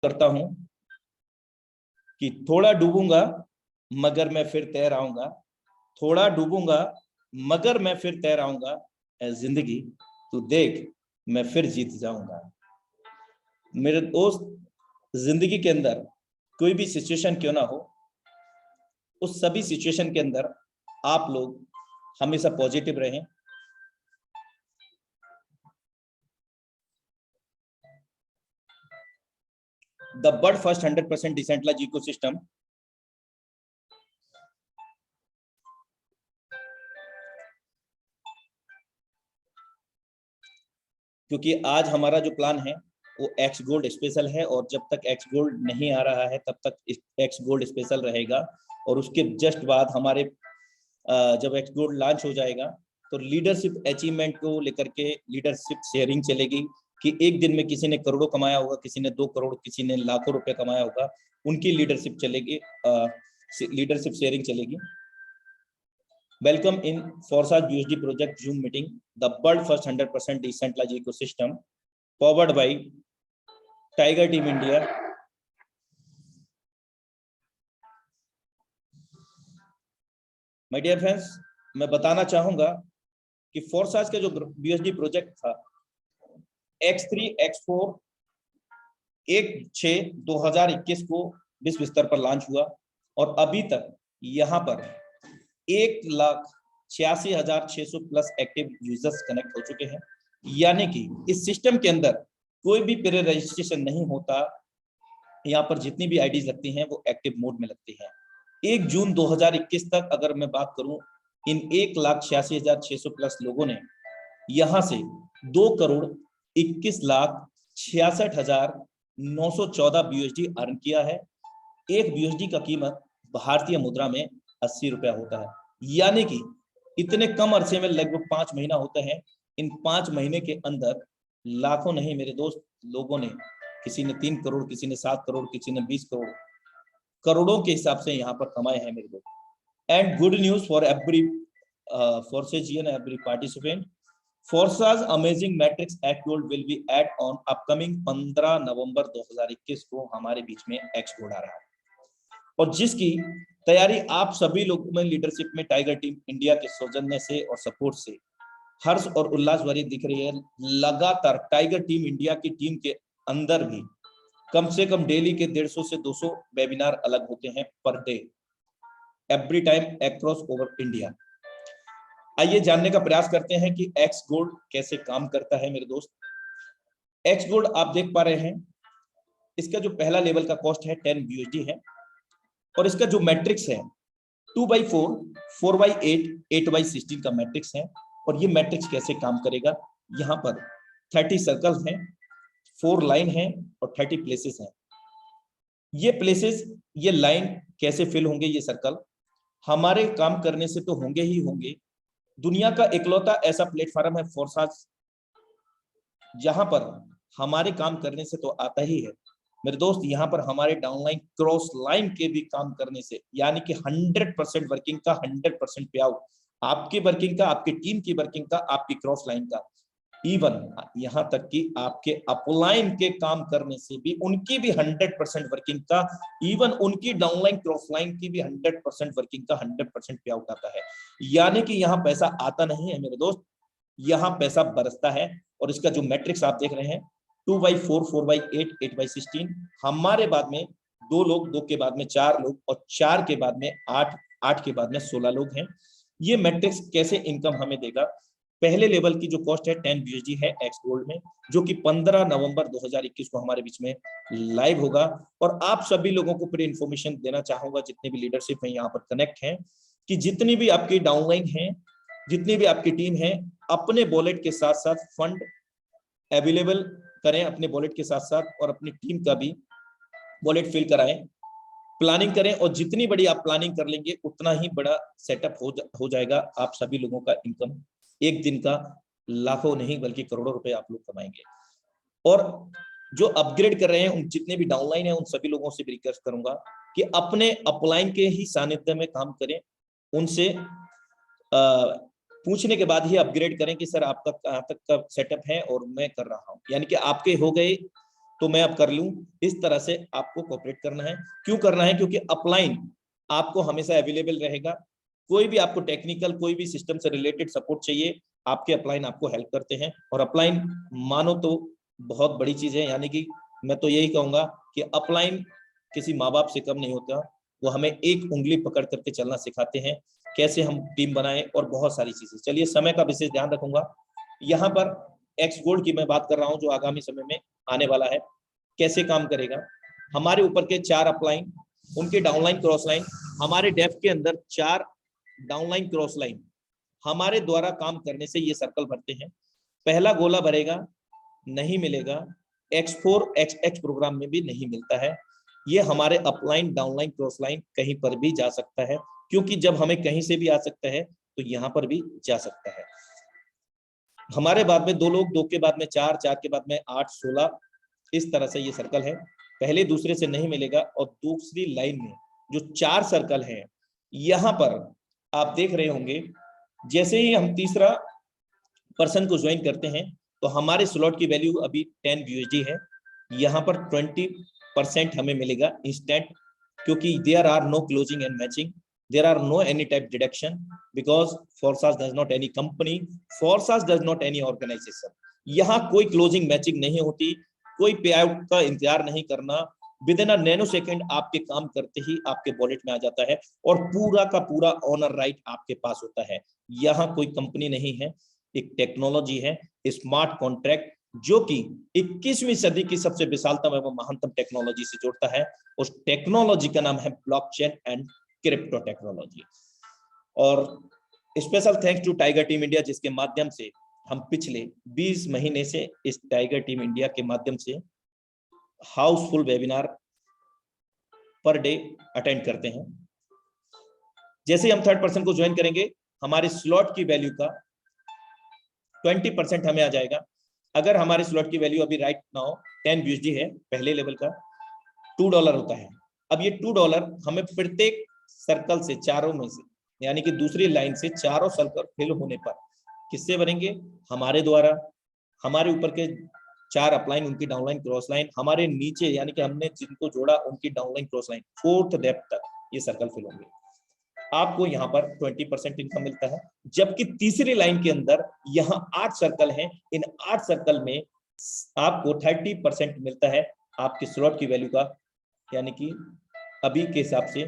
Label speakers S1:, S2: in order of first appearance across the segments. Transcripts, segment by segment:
S1: करता हूं कि थोड़ा डूबूंगा मगर मैं फिर तैर आऊंगा, थोड़ा डूबूंगा मगर मैं फिर तैर आऊंगा, ऐ जिंदगी तू देख मैं फिर जीत जाऊंगा। मेरे दोस्त, जिंदगी के अंदर कोई भी सिचुएशन क्यों ना हो, उस सभी सिचुएशन के अंदर आप लोग हमेशा पॉजिटिव रहें। The bird first 100% decentralized ecosystem क्योंकि आज हमारा जो प्लान है वो एक्स गोल्ड स्पेशल है, और जब तक एक्स गोल्ड नहीं आ रहा है तब तक एक्स गोल्ड स्पेशल रहेगा। और उसके जस्ट बाद हमारे जब एक्स गोल्ड लॉन्च हो जाएगा तो लीडरशिप अचीवमेंट को लेकर के लीडरशिप शेयरिंग चलेगी कि एक दिन में किसी ने करोड़ों कमाया होगा, किसी ने 2 करोड़, किसी ने लाखों रुपए कमाया होगा, उनकी लीडरशिप चलेगी, लीडरशिप शेयरिंग चलेगी। Welcome in Forza USD project Zoom meeting, the world first 100% decentralized ecosystem powered by Tiger Team India. My dear friends, मैं बताना चाहूंगा कि फोर्साज का जो BUSD प्रोजेक्ट था X3 X4 1/6/2021 को विश्व स्तर पर लॉन्च हुआ, और अभी तक यहाँ पर 1,86,600 प्लस एक्टिव यूजर्स कनेक्ट हो चुके हैं। यानी कि इस सिस्टम के अंदर कोई भी प्री रजिस्ट्रेशन नहीं होता, यहाँ पर जितनी भी आईडीज लगती हैं वो एक्टिव मोड में लगती हैं। 1 जून 2021 तक अगर मैं बात करूं, इन 1,86,600 प्लस लोगों ने यहाँ से 2,21,66,914 BUSD अर्न किया है। एक BUSD का कीमत भारतीय मुद्रा में 80 रुपया होता है। यानी कि इतने कम अरसे में लगभग 5 महीना होते हैं। इन 5 महीने के अंदर लाखों नहीं मेरे दोस्त लोगों ने, किसी ने 3 करोड़, किसी ने 7 करोड़, किसी ने 20 करोड़, करोड़ों के हिसाब से यहाँ पर कमाए हैं मेरे दोस्त। And good news for every Forsagian, every participant. Forsa's amazing metrics X Gold will be add on upcoming 15 नवंबर 2021 को हमारे बीच में X Gold आ रहा है, और जिसकी तैयारी आप सभी लोगों में लीडरशिप में टाइगर टीम इंडिया के सौजन्य से और सपोर्ट से हर्ष और उल्लास भरी दिख रही है। लगातार टाइगर टीम इंडिया की टीम के अंदर भी कम से कम डेली के 150 से 200 वेबिनार अलग होते हैं per day, every time across over India. आइए जानने का प्रयास करते हैं कि एक्स गोल्ड कैसे काम करता है मेरे दोस्त। एक्स गोल्ड आप देख पा रहे हैं, इसका जो पहला लेवल का कॉस्ट है 10 BUSD है, और इसका जो मैट्रिक्स है 2/4, 4/8, 8/16 का मैट्रिक्स है। और ये मैट्रिक्स कैसे काम करेगा, यहाँ पर 30 सर्कल्स हैं, 4 लाइन हैं और 30 प्लेसेस हैं। ये प्लेसेस, ये लाइन कैसे फिल होंगे, ये सर्कल हमारे काम करने से तो होंगे ही होंगे। दुनिया का इकलौता ऐसा प्लेटफॉर्म है फोर्साज, जहां पर हमारे काम करने से तो आता ही है मेरे दोस्त, यहाँ पर हमारे डाउनलाइन क्रॉस लाइन के भी काम करने से, यानी कि 100% वर्किंग का 100% पे आउट, आपकी वर्किंग का, आपकी टीम की वर्किंग का, आपकी क्रॉस लाइन का, इवन यहाँ तक कि आपके अपलाइन के काम करने से भी उनकी भी 100% वर्किंग का, इवन उनकी डाउनलाइन क्रॉस लाइन की भी 100% वर्किंग का 100% पे आउट आता है। यानी कि यहाँ पैसा आता नहीं है मेरे दोस्त, यहाँ पैसा बरसता है। और इसका जो मैट्रिक्स आप देख रहे हैं 2/4, 4/8, 8/16, हमारे बाद में 2 लोग, 2 के बाद में 4 लोग, और 4 के बाद में 8, 8 के बाद में 16 लोग हैं। ये मैट्रिक्स कैसे इनकम हमें देगा, पहले लेवल की जो कॉस्ट है 10 BUSD है एक्स गोल्ड में, जो कि 15 नवंबर 2021 को हमारे बीच में लाइव होगा। और आप सभी लोगों को पूरी इंफॉर्मेशन देना चाहूंगा, जितने भी लीडरशिप है यहाँ पर कनेक्ट हैं, कि जितनी भी आपकी डाउनलाइन है, जितनी भी आपकी टीम है, अपने वॉलेट के साथ साथ फंड अवेलेबल करें अपने वॉलेट के साथ साथ, और अपनी टीम का भी वॉलेट फिल कराएं, प्लानिंग करें, और जितनी बड़ी आप प्लानिंग कर लेंगे उतना ही बड़ा सेटअप हो जाएगा। आप सभी लोगों का इनकम एक दिन का लाखों नहीं बल्कि करोड़ों रुपए आप लोग कमाएंगे। और जो अपग्रेड कर रहे हैं, उन जितने भी डाउनलाइन है, उन सभी लोगों से भी रिक्वेस्ट करूंगा कि अपने अपलाइन के ही सानिध्य में काम करें, उनसे पूछने के बाद ही अपग्रेड करें कि सर आपका कहाँ तक का सेटअप है और मैं कर रहा हूं। यानी कि आपके हो गए तो मैं अब कर लूं। इस तरह से आपको कोऑपरेट करना है। क्यों करना है? क्योंकि अपलाइन आपको हमेशा अवेलेबल रहेगा। कोई भी आपको टेक्निकल, कोई भी सिस्टम से रिलेटेड सपोर्ट चाहिए, आपके अपलाइन आपको हेल्प करते हैं। और अपलाइन मानो तो बहुत बड़ी चीज है, यानी कि मैं तो यही कहूंगा कि अपलाइन किसी माँ बाप से कम नहीं होता। वो हमें एक उंगली पकड़ करके चलना सिखाते हैं, कैसे हम टीम बनाएं और बहुत सारी चीजें। चलिए, समय का विशेष ध्यान रखूंगा। यहाँ पर एक्स गोल्ड की मैं बात कर रहा हूँ, जो आगामी समय में आने वाला है। कैसे काम करेगा? हमारे ऊपर के 4 अपलाइन, उनके डाउनलाइन क्रॉस लाइन, हमारे डेफ के अंदर 4 डाउनलाइन क्रॉस लाइन हमारे द्वारा काम करने से ये सर्कल भरते हैं। पहला गोला भरेगा, नहीं मिलेगा। X4 XX प्रोग्राम में भी नहीं मिलता है। ये हमारे अपलाइन, डाउनलाइन, क्रॉस लाइन कहीं पर भी जा सकता है, क्योंकि जब हमें कहीं से भी आ सकता है तो यहाँ पर भी जा सकता है। हमारे बाद में 2 लोग, 2 के बाद में 4, 4 के बाद में 8, 16, इस तरह से ये सर्कल है। पहले दूसरे से नहीं मिलेगा। और दूसरी लाइन में जो 4 सर्कल हैं, यहाँ पर आप देख रहे होंगे, जैसे ही हम तीसरा पर्सन को ज्वाइन करते हैं तो हमारे स्लॉट की वैल्यू अभी 10 USD है। यहाँ पर 20% हमें मिलेगा इंस्टेंट, क्योंकि there are no closing and matching, there are no any type deduction, because Forsas does not any company, Forsas does not any organisation. यहाँ कोई क्लोजिंग मैचिंग नहीं होती, कोई पे आउट का इंतजार नहीं करना। With in a nano second आपके काम करते ही आपके वॉलेट में आ जाता है, और पूरा का पूरा ऑनर राइट आपके पास होता है। यहाँ कोई कंपनी नहीं है, एक टेक्नोलॉजी है, स्मार्ट कॉन्ट्रैक्ट, जो कि 21वीं सदी की सबसे विशालतम एवं महानतम टेक्नोलॉजी से जोड़ता है। उस टेक्नोलॉजी का नाम है ब्लॉकचेन एंड क्रिप्टो टेक्नोलॉजी। और special thanks to Tiger Team India, जिसके माध्यम से हम पिछले 20 महीने से इस टाइगर टीम इंडिया के माध्यम से Housefull webinar per day attend करते हैं। जैसे हम थर्ड पर्सन को ज्वाइन करेंगे, हमारे स्लॉट की वैल्यू का 20% हमें आ जाएगा। अगर हमारे स्लॉट की वैल्यू अभी राइट नाउ 10 USD है, पहले लेवल का $2 होता है। अब ये $2 हमें प्रत्येक सर्कल से, चारों में से, यानी कि दूसरी लाइन से चारों सर्कल फिल होने पर किससे बनेंगे? हमारे द्वारा। हमारे ऊपर के 4 अपलाइन, उनकी डाउनलाइन क्रॉस लाइन, हमारे नीचे यानी कि हमने जिनको जोड़ा उनकी downline cross line, 4th depth तक ये सर्कल फिल होंगे। आपको यहाँ पर 20% इनकम मिलता है। जबकि तीसरी लाइन के अंदर यहाँ 8 सर्कल हैं, इन 8 सर्कल में आपको 30% मिलता है आपके स्लॉट की वैल्यू का, यानी कि अभी के हिसाब से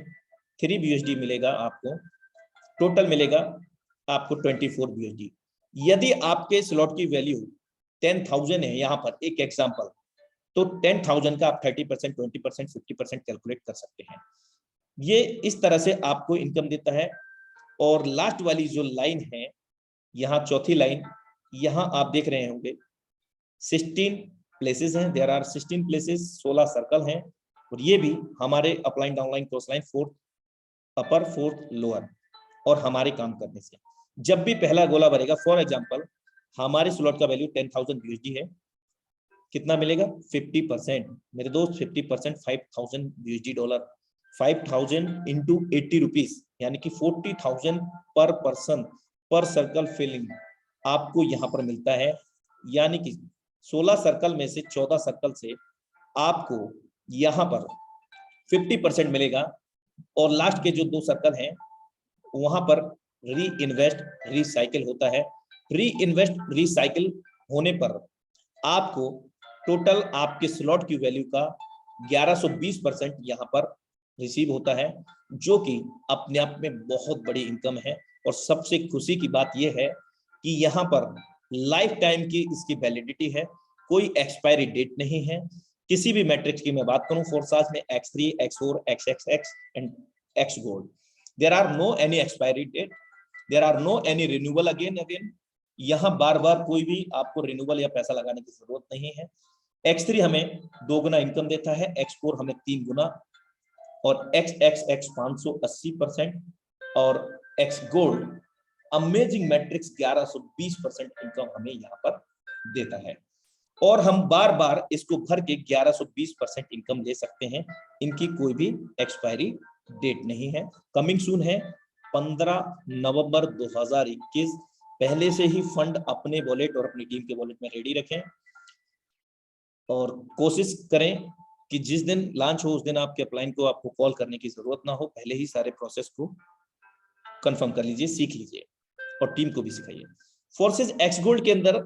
S1: 3 USD मिलेगा आपको। टोटल मिलेगा आपको 24 USD। यदि आपके स्लॉट की वैल्यू 10,000 है, यहाँ पर एक एग्जाम्पल, तो 10,000 का आप 30%, 20%, 50% कैलकुलेट कर सकते हैं। ये इस तरह से आपको इनकम देता है। और लास्ट वाली जो लाइन है, यहाँ चौथी लाइन, यहाँ आप देख रहे होंगे 16 प्लेसेस हैं, देयर आर 16 प्लेसेस, 16 सर्कल हैं। और ये भी हमारे upline, downline, cross line, 4th अपर, 4th लोअर, और हमारे काम करने से जब भी पहला गोला भरेगा, फॉर एग्जांपल हमारे स्लॉट का वैल्यू 10,000 USD है, कितना मिलेगा? 50%। मेरे दोस्त 50% 5,000 USD डॉलर, 5,000 इंटू 80 रुपीज, यानी कि 40,000 पर पर्सन पर सर्कल फिलिंग आपको यहाँ पर मिलता है। यानी कि 16 सर्कल में से 14 सर्कल से आपको यहाँ पर 50% मिलेगा। और लास्ट के जो 2 सर्कल हैं, वहां पर री इन्वेस्ट, रिसाइकिल होता है। री इन्वेस्ट, रिसाइकिल होने पर आपको टोटल आपके स्लॉट की वैल्यू का 1120% यहाँ पर रिसीव होता है, जो कि अपने आप में बहुत बड़ी इनकम है। और सबसे खुशी की बात यह है कि यहाँ पर लाइफ टाइम की इसकी वैलिडिटी है, कोई एक्सपायरी डेट नहीं है। किसी भी मैट्रिक्स की मैं बात करूं, फोर्सास में X3, X4, XXX and X gold, there are no any expiry date, there are no any renewal again. यहाँ बार बार कोई भी आपको रिन्यूअल या पैसा लगाने की जरूरत नहीं है। X3 हमें 2 गुना इनकम देता है, X4 हमें 3 गुना, और XXX 580%, और X gold amazing matrix 1120% income हमें यहाँ पर देता है। और हम बार बार इसको भर के 1120% इनकम ले सकते हैं। इनकी कोई भी एक्सपायरी डेट नहीं है। कमिंग सून है 15 नवंबर 2021। पहले से ही फंड अपने वॉलेट और अपनी टीम के वॉलेट में रेडी रखें। और कोशिश करें कि जिस दिन लॉन्च हो उस दिन आपके अपलाइन को आपको कॉल करने की जरूरत ना हो, पहले ही सारे प्रोसेस को कंफर्म कर लीजिए, सीख लीजिए और टीम को भी सिखाइए। फोर्सेस एक्स गोल्ड के अंदर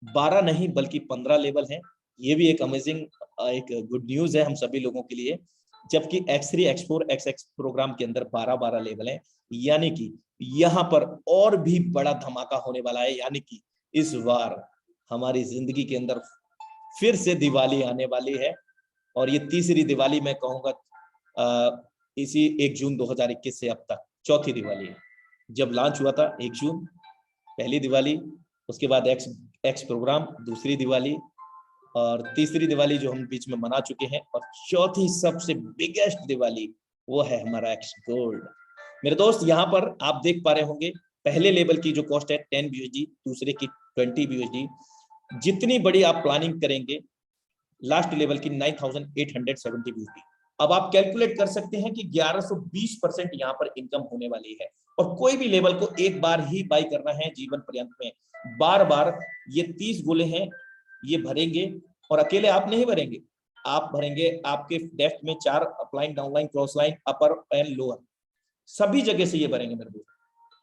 S1: 12 नहीं बल्कि 15 लेवल हैं। ये भी एक अमेजिंग एक गुड न्यूज है हम सभी लोगों के लिए। जबकि X3, X4, XX प्रोग्राम के अंदर 12 लेवल हैं, यानी कि यहाँ पर और भी बड़ा धमाका होने वाला है। यानी कि इस बार हमारी जिंदगी के अंदर फिर से दिवाली आने वाली है और ये तीसरी दिवाली मैं कहूंगा इसी 1 जून 2021 से अब तक चौथी दिवाली है। जब लॉन्च हुआ था 1 जून पहली दिवाली, उसके बाद एक्स प्रोग्राम दूसरी दिवाली और तीसरी दिवाली जो हम बीच में मना चुके हैं, और चौथी सबसे बिगेस्ट दिवाली वो है हमारा एक्स गोल्ड। मेरे दोस्त यहाँ पर आप देख पा रहे होंगे पहले लेवल की जो कॉस्ट है 10 BUSD, दूसरे की 20 BUSD। जितनी बड़ी आप प्लानिंग करेंगे लास्ट लेवल की 9870 BUSD। अब आप कैलकुलेट कर सकते हैं कि 1120% यहाँ पर इनकम होने वाली है। और कोई भी लेवल को एक बार ही बाई करना है जीवन पर्यंत में, बार बार ये 30 गोले हैं ये भरेंगे। और अकेले आप नहीं भरेंगे, आप भरेंगे आपके डेफ्ट में 4 upline, downline, cross line, upper and lower, सभी जगह से ये भरेंगे मेरे दोस्त,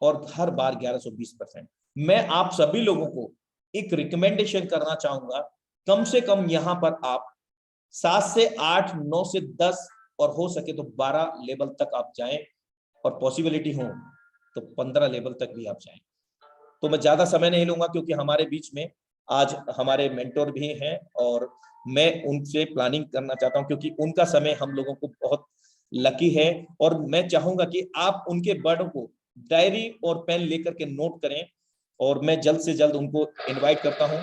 S1: और हर बार 1120%। मैं आप सभी लोगों को एक रिकमेंडेशन करना चाहूंगा, कम से कम यहाँ पर आप 7 से 8, 9 से 10 और हो सके तो 12 लेवल तक आप जाएं, और पॉसिबिलिटी हो तो 15 लेवल तक भी आप जाएं। तो मैं ज्यादा समय नहीं लूंगा क्योंकि हमारे बीच में आज हमारे मेंटोर भी हैं और मैं उनसे प्लानिंग करना चाहता हूं क्योंकि उनका समय हम लोगों को बहुत लकी है। और मैं चाहूंगा कि आप उनके वर्ड को डायरी और पेन लेकर के नोट करें, और मैं जल्द से जल्द उनको इनवाइट करता हूं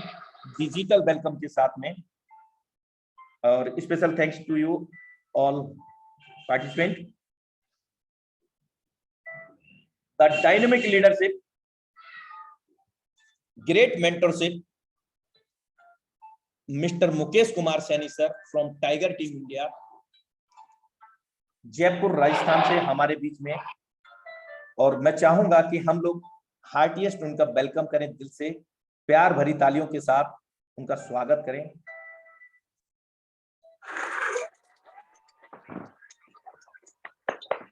S1: डिजिटल वेलकम के साथ में। और special thanks to you all participant. The dynamic leadership, great mentorship, mister Mukesh Kumar Saini sir from Tiger Team India, Jaipur Rajasthan से हमारे बीच में। और मैं चाहूंगा कि हम लोग हार्टिएस्ट उनका वेलकम करें, दिल से प्यार भरी तालियों के साथ उनका स्वागत करें।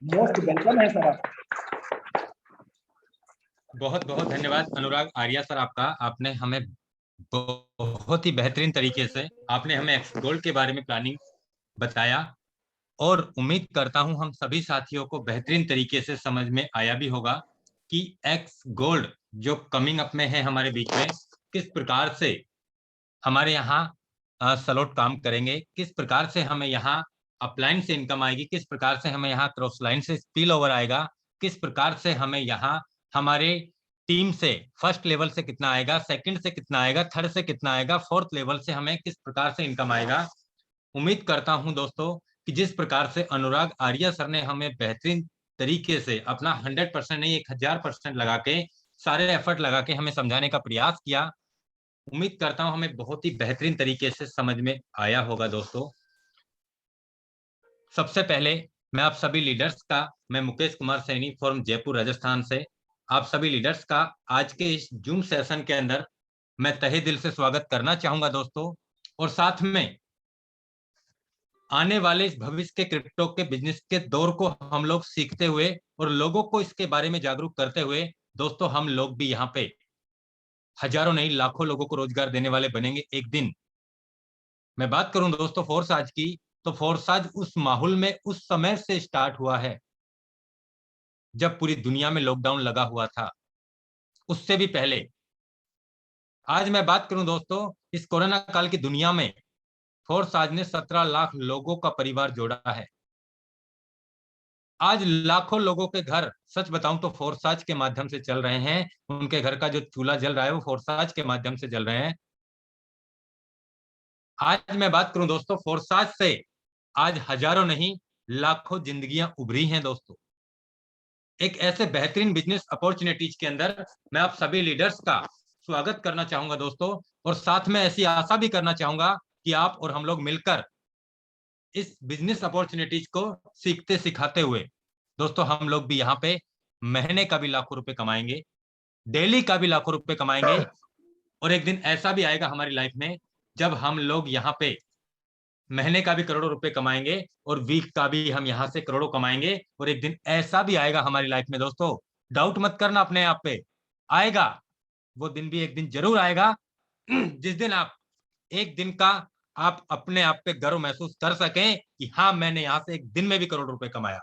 S1: मोस्ट वेलकम है सर आप।
S2: बहुत बहुत धन्यवाद अनुराग आर्या सर आपका। आपने हमें बहुत ही बेहतरीन तरीके से आपने हमें एक्स गोल्ड के बारे में प्लानिंग बताया, और उम्मीद करता हूं हम सभी साथियों को बेहतरीन तरीके से समझ में आया भी होगा कि एक्स गोल्ड जो कमिंग अप में है हमारे बीच में, किस प्रकार से हमारे यहाँ सलोट काम करेंगे, किस प्रकार से हमें यहाँ अपलाइन से इनकम आएगी, किस प्रकार से हमें यहाँ क्रॉस लाइन से स्पिल ओवर आएगा, किस प्रकार से हमें यहाँ हमारे टीम से फर्स्ट लेवल से कितना आएगा, सेकंड से कितना आएगा, थर्ड से कितना आएगा, फोर्थ लेवल से हमें किस प्रकार से इनकम आएगा। उम्मीद करता हूं दोस्तों कि जिस प्रकार से अनुराग आर्या सर ने हमें बेहतरीन तरीके से अपना 100% नहीं 1000% लगा के, सारे एफर्ट लगा के हमें समझाने का प्रयास किया, उम्मीद करता हूं हमें बहुत ही बेहतरीन तरीके से समझ में आया होगा। दोस्तों सबसे पहले मैं आप सभी लीडर्स का, मैं मुकेश कुमार सैनी फ्रॉम जयपुर राजस्थान से आप सभी लीडर्स का आज के इस जूम सेशन के अंदर मैं तहे दिल से स्वागत करना चाहूंगा दोस्तों। और साथ में आने वाले इस भविष्य के क्रिप्टो के बिजनेस के दौर को हम लोग सीखते हुए और लोगों को इसके बारे में जागरूक करते हुए दोस्तों हम लोग भी यहाँ पे हजारों नहीं लाखों लोगों को रोजगार देने वाले बनेंगे एक दिन। मैं बात करूं दोस्तों फोर्साज की, तो फोर्साज उस माहौल में उस समय से स्टार्ट हुआ है जब पूरी दुनिया में लॉकडाउन लगा हुआ था, उससे भी पहले। आज मैं बात करूं दोस्तों इस कोरोना काल की दुनिया में फोर्साज ने 17 लाख लोगों का परिवार जोड़ा है। आज लाखों लोगों के घर, सच बताऊं तो फोर्साज के माध्यम से चल रहे हैं। उनके घर का जो चूल्हा जल रहा है वो फोर्साज के माध्यम से जल रहे हैं। आज मैं बात करूं दोस्तों फोर्साज से आज हजारों नहीं लाखों जिंदगियां उभरी हैं दोस्तों। एक ऐसे बेहतरीन बिजनेस अपॉर्चुनिटीज के अंदर मैं आप सभी लीडर्स का स्वागत करना चाहूंगा दोस्तों, और साथ में ऐसी आशा भी करना चाहूंगा कि आप और हम लोग मिलकर इस बिजनेस अपॉर्चुनिटीज को सीखते सिखाते हुए दोस्तों हम लोग भी यहाँ पे महीने का भी लाखों रुपए कमाएंगे, डेली का भी लाखों रुपए कमाएंगे। और एक दिन ऐसा भी आएगा हमारी लाइफ में जब हम लोग यहाँ पे महीने का भी करोड़ों रुपए कमाएंगे और वीक का भी हम यहाँ से करोड़ों कमाएंगे, और एक दिन ऐसा भी आएगा हमारी लाइफ में दोस्तों, डाउट मत करना अपने आप पे, आएगा वो दिन भी, एक दिन जरूर आएगा जिस दिन आप एक दिन का आप अपने आप पे गर्व महसूस कर सकें कि हाँ मैंने यहां से एक दिन में भी करोड़ रुपए कमाया।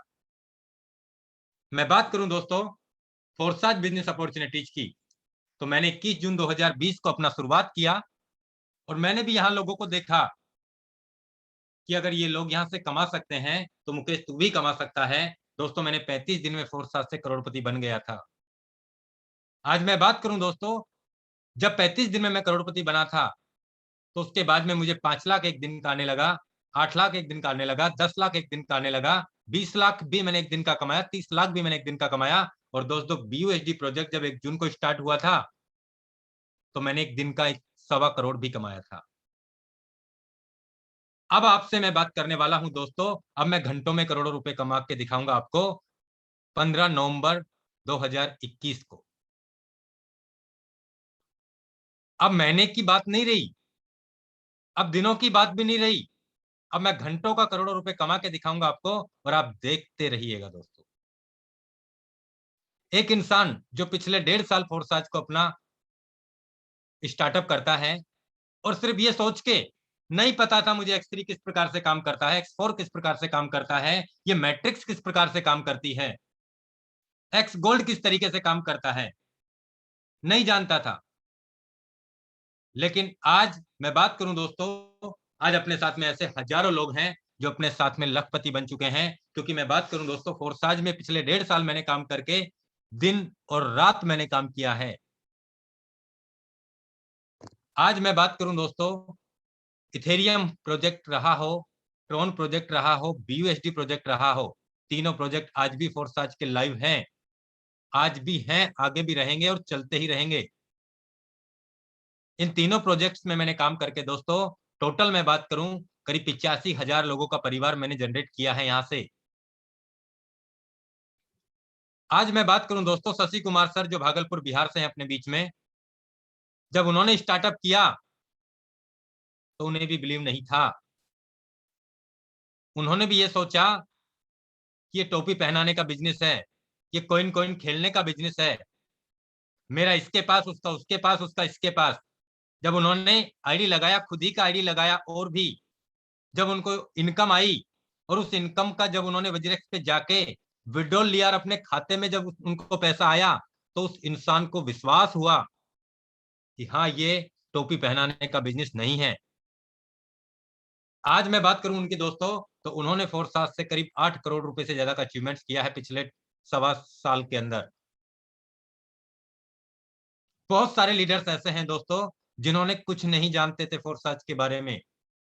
S2: मैं बात करूं दोस्तों फोरसाज बिजनेस अपॉर्चुनिटीज की, तो मैंने 21 जून 2020 को अपना शुरुआत किया, और मैंने भी यहाँ लोगों को देखा कि अगर ये लोग यहाँ से कमा सकते हैं तो मुकेश तू भी कमा सकता है। दोस्तों मैंने 35 दिन में फोरसाज से करोड़पति बन गया था। आज मैं बात करूं दोस्तों, जब 35 दिन में मैं करोड़पति बना था, तो उसके बाद में मुझे 5 लाख एक दिन का आने लगा, 8 लाख एक दिन का आने लगा, 10 लाख एक दिन का आने लगा, 20 लाख भी मैंने एक दिन का कमाया, 30 लाख भी मैंने एक दिन का कमाया। और दोस्तों BUSD प्रोजेक्ट जब 1 जून को स्टार्ट हुआ था, तो मैंने एक दिन का 1.25 करोड़ भी कमाया था। अब आपसे मैं बात करने वाला हूं दोस्तों, अब मैं घंटों में करोड़ों रुपए कमा के दिखाऊंगा आपको। 15 नवंबर 2021 को, अब महीने की बात नहीं रही, अब दिनों की बात भी नहीं रही, अब मैं घंटों का करोड़ों रुपए कमा के दिखाऊंगा आपको, और आप देखते रहिएगा दोस्तों। एक इंसान जो पिछले 1.5 साल फोरसाज को अपना स्टार्टअप करता है, और सिर्फ ये सोच के नहीं पता था मुझे X3 किस प्रकार से काम करता है, X4 किस प्रकार से काम करता है, ये मैट्रिक्स किस प्रकार से काम करती है, X गोल्ड किस तरीके से काम करता है, नहीं जानता था। लेकिन आज मैं बात करूं दोस्तों, आज अपने साथ में ऐसे हजारों लोग हैं जो अपने साथ में लखपति बन चुके हैं। क्योंकि मैं बात करूं दोस्तों, फोरसाज में पिछले 1.5 साल मैंने काम करके दिन और रात मैंने काम किया है। आज मैं बात करूं दोस्तों, इथेरियम प्रोजेक्ट रहा हो, ट्रोन प्रोजेक्ट रहा हो, BUSD प्रोजेक्ट रहा हो, तीनों प्रोजेक्ट आज भी फोरसाज के लाइव हैं, आज भी हैं, आगे भी रहेंगे और चलते ही रहेंगे। इन तीनों प्रोजेक्ट्स में मैंने काम करके दोस्तों, टोटल मैं बात करूं, करीब 85,000 लोगों का परिवार मैंने जनरेट किया है यहां से। आज मैं बात करूं दोस्तों, शशि कुमार सर जो भागलपुर बिहार से हैं अपने बीच में, जब उन्होंने स्टार्टअप किया तो उन्हें भी बिलीव नहीं था। उन्होंने भी ये सोचा कि ये टोपी पहनाने का बिजनेस है, ये कॉइन कॉइन खेलने का बिजनेस है, मेरा इसके पास, उसका उसके पास, उसका इसके पास। जब उन्होंने आईडी लगाया, खुद ही का आईडी लगाया, और भी जब उनको इनकम आई, और उस इनकम का जब उन्होंने वज्रेक्स पे जाके विड्रॉल लिया और अपने खाते में जब उनको पैसा आया, तो उस इंसान को विश्वास हुआ कि हाँ ये टोपी पहनाने का बिजनेस नहीं है। आज मैं बात करूं उनके दोस्तों, तो उन्होंने फोरसाज से करीब 8 करोड़ रुपए से ज्यादा का अचीवमेंट्स किया है पिछले 1.25 साल के अंदर। बहुत सारे लीडर्स ऐसे हैं दोस्तों जिन्होंने कुछ नहीं जानते थे फोरसाज के बारे में,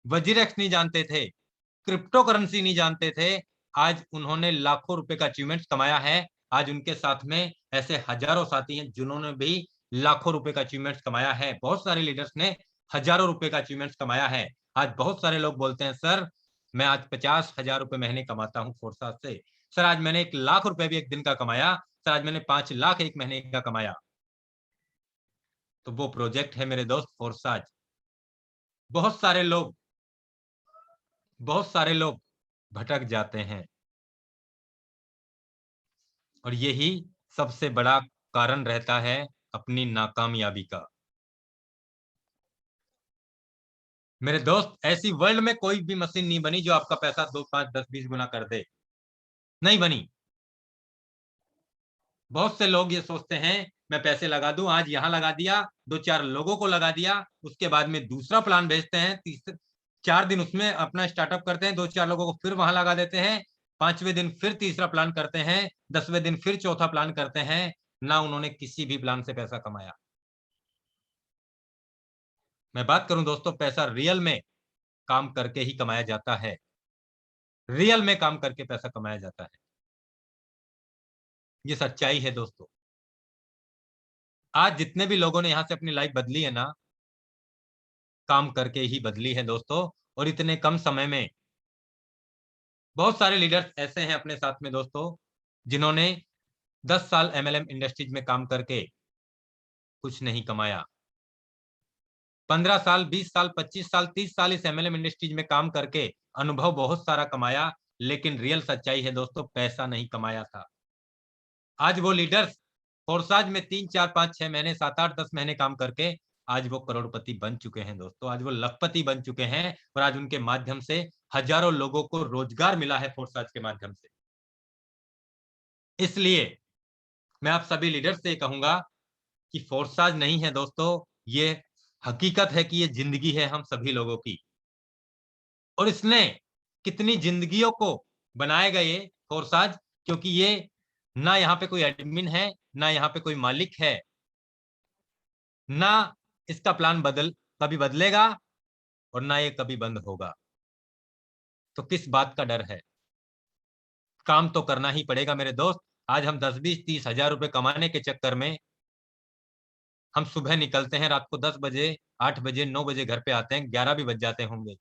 S2: वजीरेक्स नहीं जानते थे, क्रिप्टो करेंसी नहीं जानते थे, आज उन्होंने लाखों रुपए का अचीवमेंट कमाया है। आज उनके साथ में ऐसे हजारों साथी हैं जिन्होंने भी लाखों रुपए का अचीवमेंट कमाया है। बहुत सारे लीडर्स ने हजारों रुपए का अचीवमेंट कमाया है। आज बहुत सारे लोग बोलते हैं सर मैं आज 50,000 रुपए महीने कमाता हूँ फोरसाज से, सर आज मैंने 1 लाख रुपए भी एक दिन का कमाया, सर आज मैंने 5 लाख एक महीने का कमाया। तो वो प्रोजेक्ट है मेरे दोस्त फोरसाज। बहुत सारे लोग, बहुत सारे लोग भटक जाते हैं, और यही सबसे बड़ा कारण रहता है अपनी नाकामयाबी का। मेरे दोस्त ऐसी वर्ल्ड में कोई भी मशीन नहीं बनी जो आपका पैसा 2, 5, 10, 20 गुना कर दे, नहीं बनी। बहुत से लोग ये सोचते हैं मैं पैसे लगा दूं, आज यहां लगा दिया, 2-4 लोगों को लगा दिया, उसके बाद में दूसरा प्लान भेजते हैं, 4 दिन उसमें अपना स्टार्टअप करते हैं, 2-4 लोगों को फिर वहां लगा देते हैं, 5वें दिन फिर तीसरा प्लान करते हैं, 10वें दिन फिर चौथा प्लान करते हैं, ना उन्होंने किसी भी प्लान से पैसा कमाया। मैं बात करूं दोस्तों, पैसा रियल में काम करके ही कमाया जाता है, रियल में काम करके पैसा कमाया जाता है, ये सच्चाई है दोस्तों। आज जितने भी लोगों ने यहां से अपनी लाइफ बदली है ना, काम करके ही बदली है दोस्तों, और इतने कम समय में। बहुत सारे लीडर्स ऐसे हैं अपने साथ में दोस्तों जिन्होंने 10 साल MLM इंडस्ट्रीज में काम करके कुछ नहीं कमाया। 15 साल, 20 साल, 25 साल, 30 साल इस एमएलएम इंडस्ट्रीज में काम करके अनुभव बहुत सारा कमाया, लेकिन रियल सच्चाई है दोस्तों, पैसा नहीं कमाया था। आज वो लीडर्स फोर्साज में 3, 4, 5, 6 महीने, 7, 8, 10 महीने काम करके आज वो करोड़पति बन चुके हैं दोस्तों, आज वो लखपति बन चुके हैं, और आज उनके माध्यम से हजारों लोगों को रोजगार मिला है फोर्साज के माध्यम से। इसलिए मैं आप सभी लीडर्स से कहूंगा कि फोर्साज नहीं है दोस्तों, ये हकीकत है कि ये जिंदगी है हम सभी लोगों की, और इसने कितनी जिंदगियों को बनाए गए फोर्साज, क्योंकि ये ना यहाँ पे कोई एडमिन है, ना यहाँ पे कोई मालिक है, ना इसका प्लान कभी बदलेगा, और ना ये कभी बंद होगा। तो किस बात का डर है? काम तो करना ही पड़ेगा मेरे दोस्त। आज हम 10, 20, 30 हजार रुपए कमाने के चक्कर में हम सुबह निकलते हैं, रात को 10 बजे, 8 बजे, 9 बजे घर पे आते हैं, 11 भी बज जाते होंगे।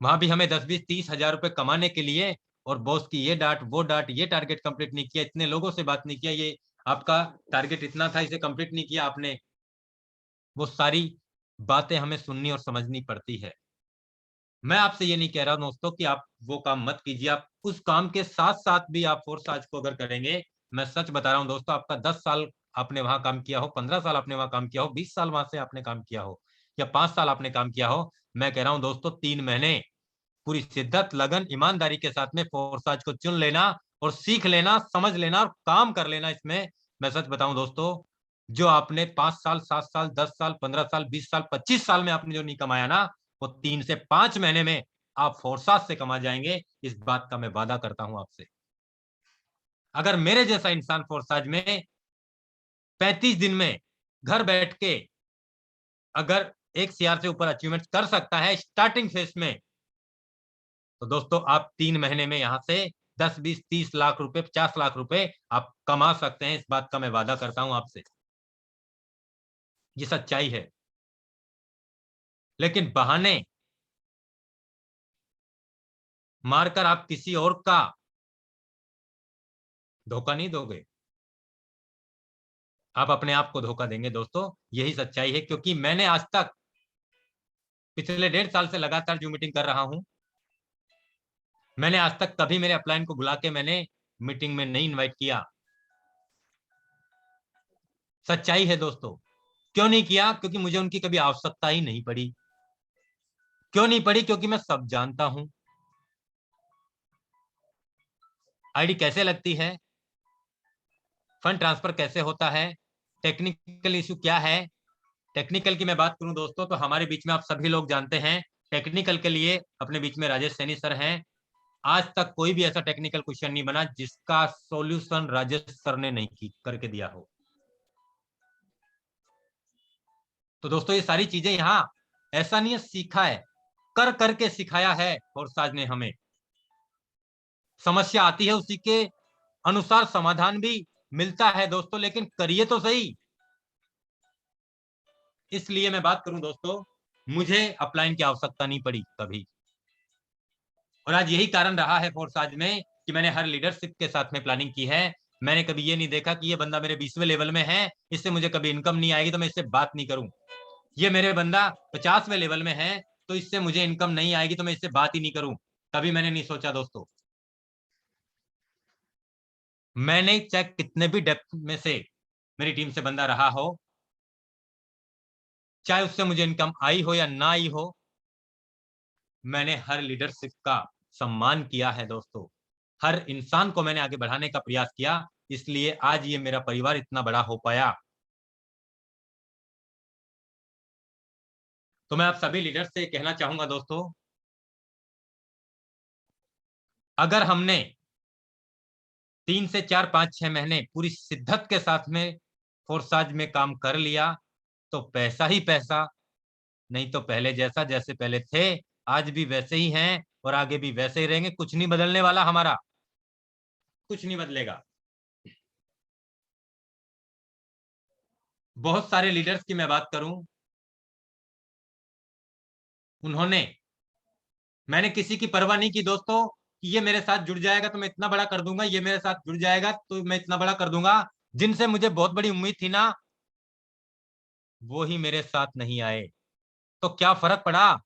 S2: वहां भी हमें 10, 20, 30 हजार रुपए कमाने के लिए, और बॉस की ये डांट, वो डांट, ये टारगेट कंप्लीट नहीं किया, इतने लोगों से बात नहीं किया, ये आपका टारगेट इतना था, इसे कंप्लीट नहीं किया आपने, वो सारी बातें हमें सुननी और समझनी पड़ती है। मैं आपसे ये नहीं कह रहा दोस्तों कि आप वो काम मत कीजिए, आप उस काम के साथ साथ भी आप फोर्साज को अगर करेंगे, मैं सच बता रहा हूं दोस्तों, आपका 10 साल आपने वहां काम किया हो, 15 साल आपने वहां काम किया हो, 20 साल वहां से आपने काम किया हो, या 5 साल आपने काम किया हो, मैं कह रहा हूं दोस्तों 3 महीने पूरी शिद्दत, लगन, ईमानदारी के साथ में फोर्साज को चुन लेना, और सीख लेना, समझ लेना, और काम कर लेना इसमें। मैं सच बताऊं दोस्तों, जो आपने 5 साल, 7 साल, 10 साल, 15 साल, 20 साल, 25 साल में आपने जो नहीं कमाया ना, वो 3 से 5 महीने में आप फोर्साज से कमा जाएंगे, इस बात का मैं वादा करता हूं आपसे। अगर मेरे जैसा इंसान फोर्साज में 35 दिन में घर बैठ के अगर 1 CR से ऊपर अचीवमेंट कर सकता है स्टार्टिंग फेज में, तो दोस्तों आप 3 महीने में यहां से 10, 20, 30 लाख रुपए, 50 लाख रुपए आप कमा सकते हैं, इस बात का मैं वादा करता हूं आपसे। ये सच्चाई है। लेकिन बहाने मारकर आप किसी और का धोखा नहीं दोगे, आप अपने आप को धोखा देंगे दोस्तों, यही सच्चाई है। क्योंकि मैंने आज तक पिछले 1.5 साल से लगातार जो मीटिंग कर रहा हूं, मैंने आज तक कभी मेरे अपलाइन को बुला के मैंने मीटिंग में नहीं इनवाइट किया। सच्चाई है दोस्तों। क्यों नहीं किया? क्योंकि मुझे उनकी कभी आवश्यकता ही नहीं पड़ी। क्यों नहीं पड़ी? क्योंकि मैं सब जानता हूं, आईडी कैसे लगती है, फंड ट्रांसफर कैसे होता है, टेक्निकल इशू क्या है। टेक्निकल की मैं बात करूं दोस्तों, तो हमारे बीच में आप सभी लोग जानते हैं, टेक्निकल के लिए अपने बीच में राजेश सैनी सर हैं। आज तक कोई भी ऐसा टेक्निकल क्वेश्चन नहीं बना जिसका सॉल्यूशन राजेश सर ने नहीं करके दिया हो। तो दोस्तों ये सारी चीजें यहाँ ऐसा नहीं है सीखा है, कर करके सिखाया है फोर्साज ने हमें। समस्या आती है उसी के अनुसार समाधान भी मिलता है दोस्तों, लेकिन करिए तो सही। इसलिए मैं बात करूं दोस्तों, मुझे अपलाइन की आवश्यकता नहीं पड़ी कभी, और आज यही कारण रहा है फोर्साज में कि मैंने हर लीडरशिप के साथ में प्लानिंग की है। मैंने कभी ये नहीं देखा कि ये बंदा मेरे 20वें लेवल में है, इससे मुझे कभी इनकम नहीं आएगी तो मैं इससे बात नहीं करूं। ये मेरे बंदा 50वें लेवल में है, तो इससे मुझे इनकम नहीं आएगी तो मैं इससे बात ही नहीं करूं। कभी मैंने नहीं सोचा दोस्तों। मैंने चाहे कितने भी डेप्थ में से मेरी टीम से बंदा रहा हो, चाहे उससे मुझे इनकम आई हो या ना आई हो, मैंने हर लीडरशिप का सम्मान किया है दोस्तों। हर इंसान को मैंने आगे बढ़ाने का प्रयास किया, इसलिए आज ये मेरा परिवार इतना बड़ा हो पाया। तो मैं आप सभी लीडर से कहना चाहूंगा दोस्तों, अगर हमने 3 से 4, 5, 6 महीने पूरी शिद्दत के साथ में फोर्साज में काम कर लिया, तो पैसा ही पैसा, नहीं तो पहले जैसा, जैसे पहले थे आज भी वैसे ही हैं, और आगे भी वैसे ही रहेंगे। कुछ नहीं बदलने वाला हमारा, कुछ नहीं बदलेगा। बहुत सारे लीडर्स की मैं बात करूं, उन्होंने, मैंने किसी की परवाह नहीं की दोस्तों कि ये मेरे साथ जुड़ जाएगा तो मैं इतना बड़ा कर दूंगा, ये मेरे साथ जुड़ जाएगा तो मैं इतना बड़ा कर दूंगा। जिनसे मुझे बहुत बड़ी उम्मीद थी ना, वो ही मेरे साथ नहीं आए। तो क्या फर्क पड़ा?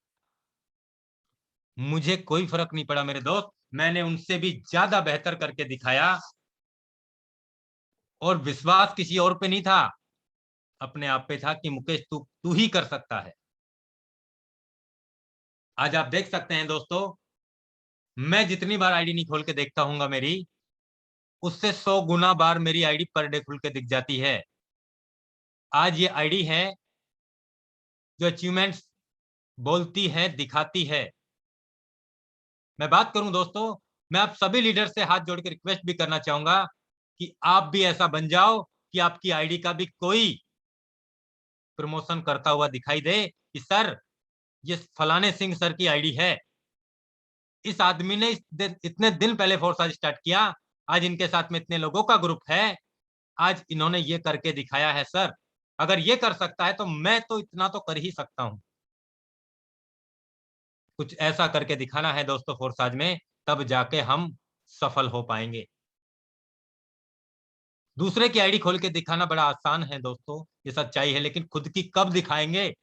S2: मुझे कोई फर्क नहीं पड़ा मेरे दोस्त। मैंने उनसे भी ज्यादा बेहतर करके दिखाया, और विश्वास किसी और पे नहीं था, अपने आप पे था कि मुकेश तू तू ही कर सकता है। आज आप देख सकते हैं दोस्तों, मैं जितनी बार आईडी नहीं खोल के देखता हूँ मेरी, उससे 100 गुना बार मेरी आईडी पर डे खुल के दिख जाती है। आज ये आईडी है जो अचीवमेंट्स बोलती है, दिखाती है। मैं बात करूं दोस्तों, मैं आप सभी लीडर से हाथ जोड़ के रिक्वेस्ट भी करना चाहूंगा कि आप भी ऐसा बन जाओ कि आपकी आईडी का भी कोई प्रमोशन करता हुआ दिखाई दे कि सर, ये फलाने सिंह सर की आईडी है, इस आदमी ने इतने दिन पहले फोर्स आज स्टार्ट किया, आज इनके साथ में इतने लोगों का ग्रुप है, आज इन्होंने ये करके दिखाया है सर। अगर ये कर सकता है तो मैं तो इतना तो कर ही सकता हूं। कुछ ऐसा करके दिखाना है दोस्तों फोर्साज में, तब जाके हम सफल हो पाएंगे। दूसरे की आईडी खोल के दिखाना बड़ा आसान है दोस्तों, ये सच्चाई है, लेकिन खुद की कब दिखाएंगे?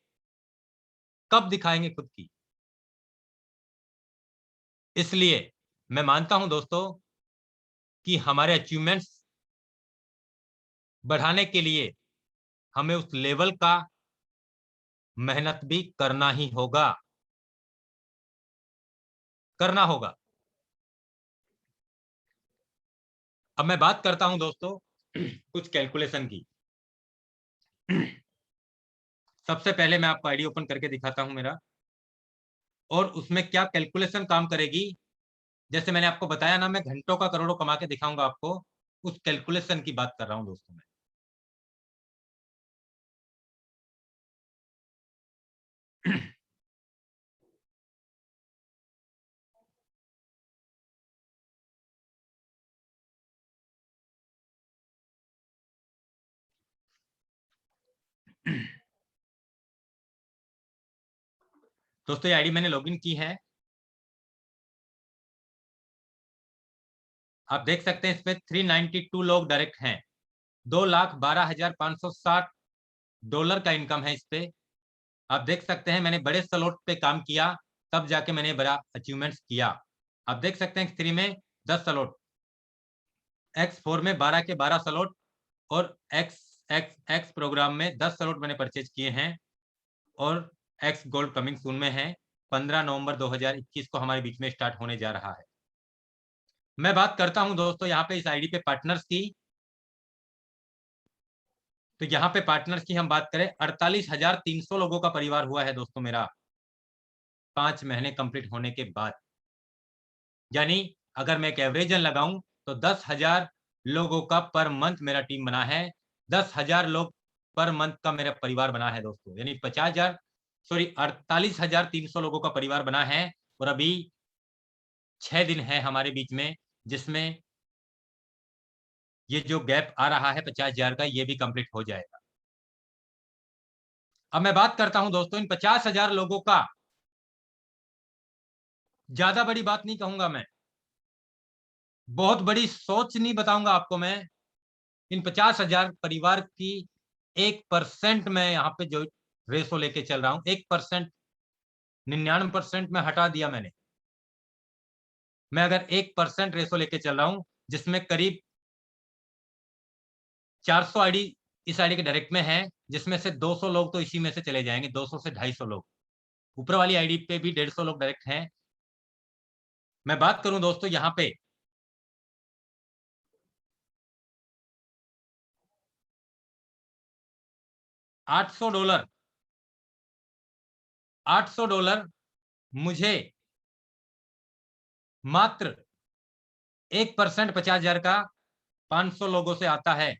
S2: कब दिखाएंगे खुद की? इसलिए मैं मानता हूं दोस्तों कि हमारे अचीवमेंट्स बढ़ाने के लिए हमें उस लेवल का मेहनत भी करना ही होगा, करना होगा। अब मैं बात करता हूं दोस्तों कुछ कैलकुलेशन की। सबसे पहले मैं आपको आईडी ओपन करके दिखाता हूं मेरा, और उसमें क्या कैलकुलेशन काम करेगी। जैसे मैंने आपको बताया ना, मैं घंटों का करोड़ों कमा के दिखाऊंगा आपको, उस कैलकुलेशन की बात कर रहा हूं दोस्तों मैं। दोस्तों ये आईडी मैंने लॉगिन की है, आप देख सकते हैं इसमें 392 लोग डायरेक्ट हैं। $2,12,560 का इनकम है इस पे। आप देख सकते हैं मैंने बड़े स्लॉट पे काम किया, तब जाके मैंने बड़ा अचीवमेंट्स किया। आप देख सकते हैं X3 में 10 स्लॉट, X4 में 12 के 12 स्लॉट, और X प्रोग्राम में 10 स्लॉट मैंने परचेज किए हैं, और X गोल्ड कमिंग सून में है। 15 नवंबर 2021 को हमारे बीच में स्टार्ट होने जा रहा है। मैं बात करता हूं दोस्तों यहाँ पे इस आईडी पे पार्टनर्स की। तो यहाँ पे पार्टनर्स की हम बात करें, 48,300 लोगों का परिवार हुआ है दोस्तों मेरा 5 महीने कंप्लीट होने के बाद। यानी अगर मैं एक एवरेजन लगाऊं तो 10,000 लोगों का पर मंथ मेरा टीम बना है। 10,000 लोग पर मंथ का मेरा परिवार बना है दोस्तों, यानी 48,300 लोगों का परिवार बना है। और अभी 6 दिन है हमारे बीच में, जिसमें ये जो गैप आ रहा है 50,000 का, ये भी कंप्लीट हो जाएगा। अब मैं बात करता हूं दोस्तों इन 50,000 लोगों का, ज्यादा बड़ी बात नहीं कहूंगा मैं, बहुत बड़ी सोच नहीं बताऊंगा आपको मैं। इन 50,000 परिवार की 1% मैं यहाँ पे जो रेशो लेके चल रहा हूं, 1%, 99% में हटा दिया मैंने। मैं अगर 1% रेशो लेके चल रहा हूं, जिसमें करीब 400 आईडी इस आईडी के डायरेक्ट में है, जिसमें से 200 लोग तो इसी में से चले जाएंगे, 200 से 250 लोग। ऊपर वाली आईडी पे भी 150 लोग डायरेक्ट हैं। मैं बात करूं दोस्तों यहाँ पे $800, $800 मुझे मात्र 1% 50,000 का 500 लोगों से आता है।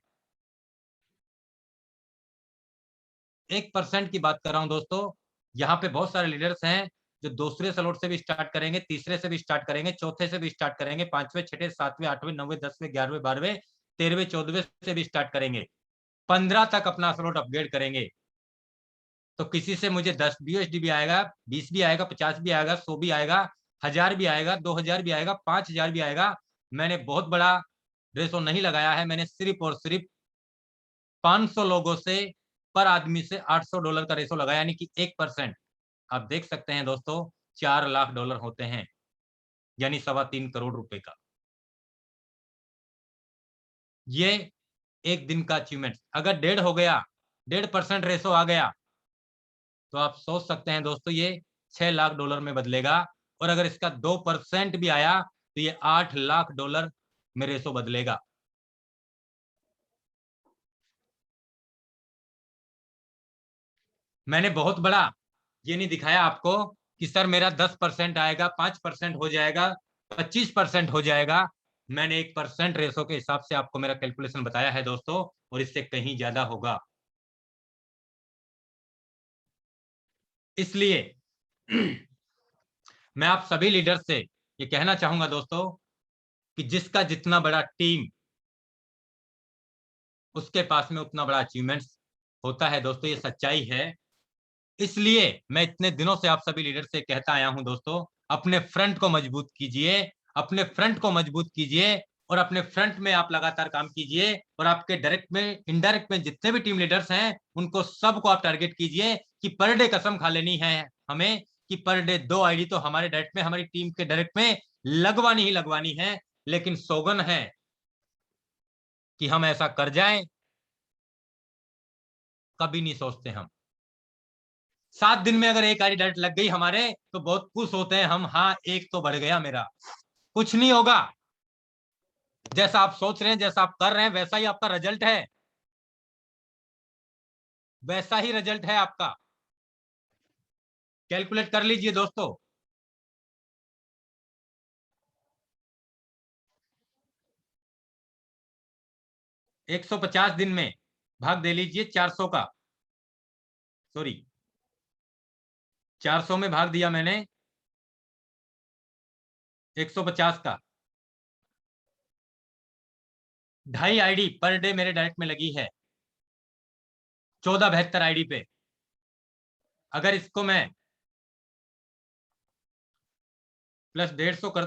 S2: 1% की बात कर रहा हूं दोस्तों। यहाँ पे बहुत सारे लीडर्स हैं जो दूसरे स्लॉट से भी स्टार्ट करेंगे, तीसरे से भी स्टार्ट करेंगे, चौथे से भी स्टार्ट करेंगे, 5वें, 6वें, 7वें, 8वें, 9वें, 10वें, 11वें, 12वें, 13वें, 14वें से भी स्टार्ट करेंगे, 15 तक अपना स्लॉट अपग्रेड करेंगे। तो किसी से मुझे 10 BUSD भी आएगा, 20 भी आएगा, 50 भी आएगा, 100 भी आएगा, 1,000 भी आएगा, 2,000 भी आएगा, 5,000 भी आएगा। मैंने बहुत बड़ा रेशो नहीं लगाया है, मैंने सिर्फ और सिर्फ 500 लोगों से पर आदमी से $800 का रेशो लगा, यानी कि 1%। आप देख सकते हैं दोस्तों, $4 लाख होते हैं, यानी 3.25 करोड़ रुपए का। ये एक दिन का अचीवमेंट। अगर 1.5 हो गया, 1.5% रेशो आ गया, तो आप सोच सकते हैं दोस्तों ये $6 लाख में बदलेगा। और अगर इसका 2% भी आया तो ये $8 लाख में रेशो बदलेगा। मैंने बहुत बड़ा ये नहीं दिखाया आपको कि सर मेरा 10% आएगा, 5% हो जाएगा, 25% हो जाएगा। मैंने 1% रेशो के हिसाब से आपको मेरा कैलकुलेशन बताया है दोस्तों, और इससे कहीं ज्यादा होगा। इसलिए मैं आप सभी लीडर से ये कहना चाहूंगा दोस्तों कि जिसका जितना बड़ा टीम, उसके पास में उतना बड़ा अचीवमेंट्स होता है दोस्तों, ये सच्चाई है। इसलिए मैं इतने दिनों से आप सभी लीडर से कहता आया हूं दोस्तों, अपने फ्रंट को मजबूत कीजिए, अपने फ्रंट को मजबूत कीजिए, और अपने फ्रंट में आप लगातार काम कीजिए। और आपके डायरेक्ट में, इनडायरेक्ट में जितने भी टीम लीडर्स हैं, उनको सबको आप टारगेट कीजिए कि पर डे कसम खा लेनी है हमें कि पर डे 2 आईडी तो हमारे डायरेक्ट में, हमारी टीम के डायरेक्ट में लगवानी ही लगवानी है। लेकिन सौगन है कि हम ऐसा कर जाएं, कभी नहीं सोचते हम। 7 दिन में अगर एक आईडी डायरेक्ट लग गई हमारे, तो बहुत खुश होते हैं हम, हाँ एक तो बढ़ गया मेरा। कुछ नहीं होगा, जैसा आप सोच रहे हैं, जैसा आप कर रहे हैं, वैसा ही आपका रिजल्ट है, वैसा ही रिजल्ट है आपका। कैलकुलेट कर लीजिए दोस्तों। $150 दिन में भाग दे लीजिए 400 का, सॉरी 400 में भाग दिया मैंने 150 का। 2.5 आईडी पर डे मेरे डायरेक्ट में लगी है 1472 आईडी पे। अगर इसको मैं प्लस 150 कर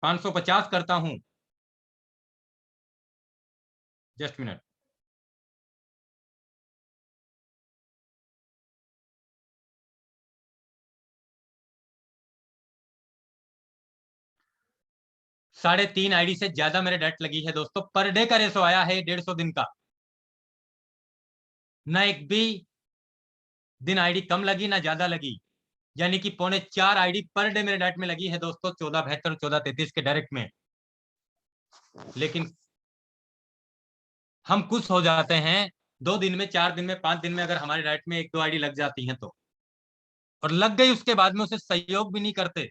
S2: 550 करता हूं, जस्ट मिनट, ₹3.5 आईडी से ज्यादा मेरे डायरेक्ट लगी है दोस्तों। पर डे का रेशो आया है 150 दिन का, ना एक भी दिन आईडी कम लगी ना ज्यादा लगी, यानी कि 3.25 आईडी पर डे मेरे डायरेक्ट में लगी है दोस्तों, 1472 1433 के डायरेक्ट में। लेकिन हम खुश हो जाते हैं 2 दिन में, 4 दिन में, 5 दिन में, अगर हमारे डायरेक्ट में 1-2 आईडी लग जाती हैं तो, और लग गई उसके बाद में उसे सहयोग भी नहीं करते।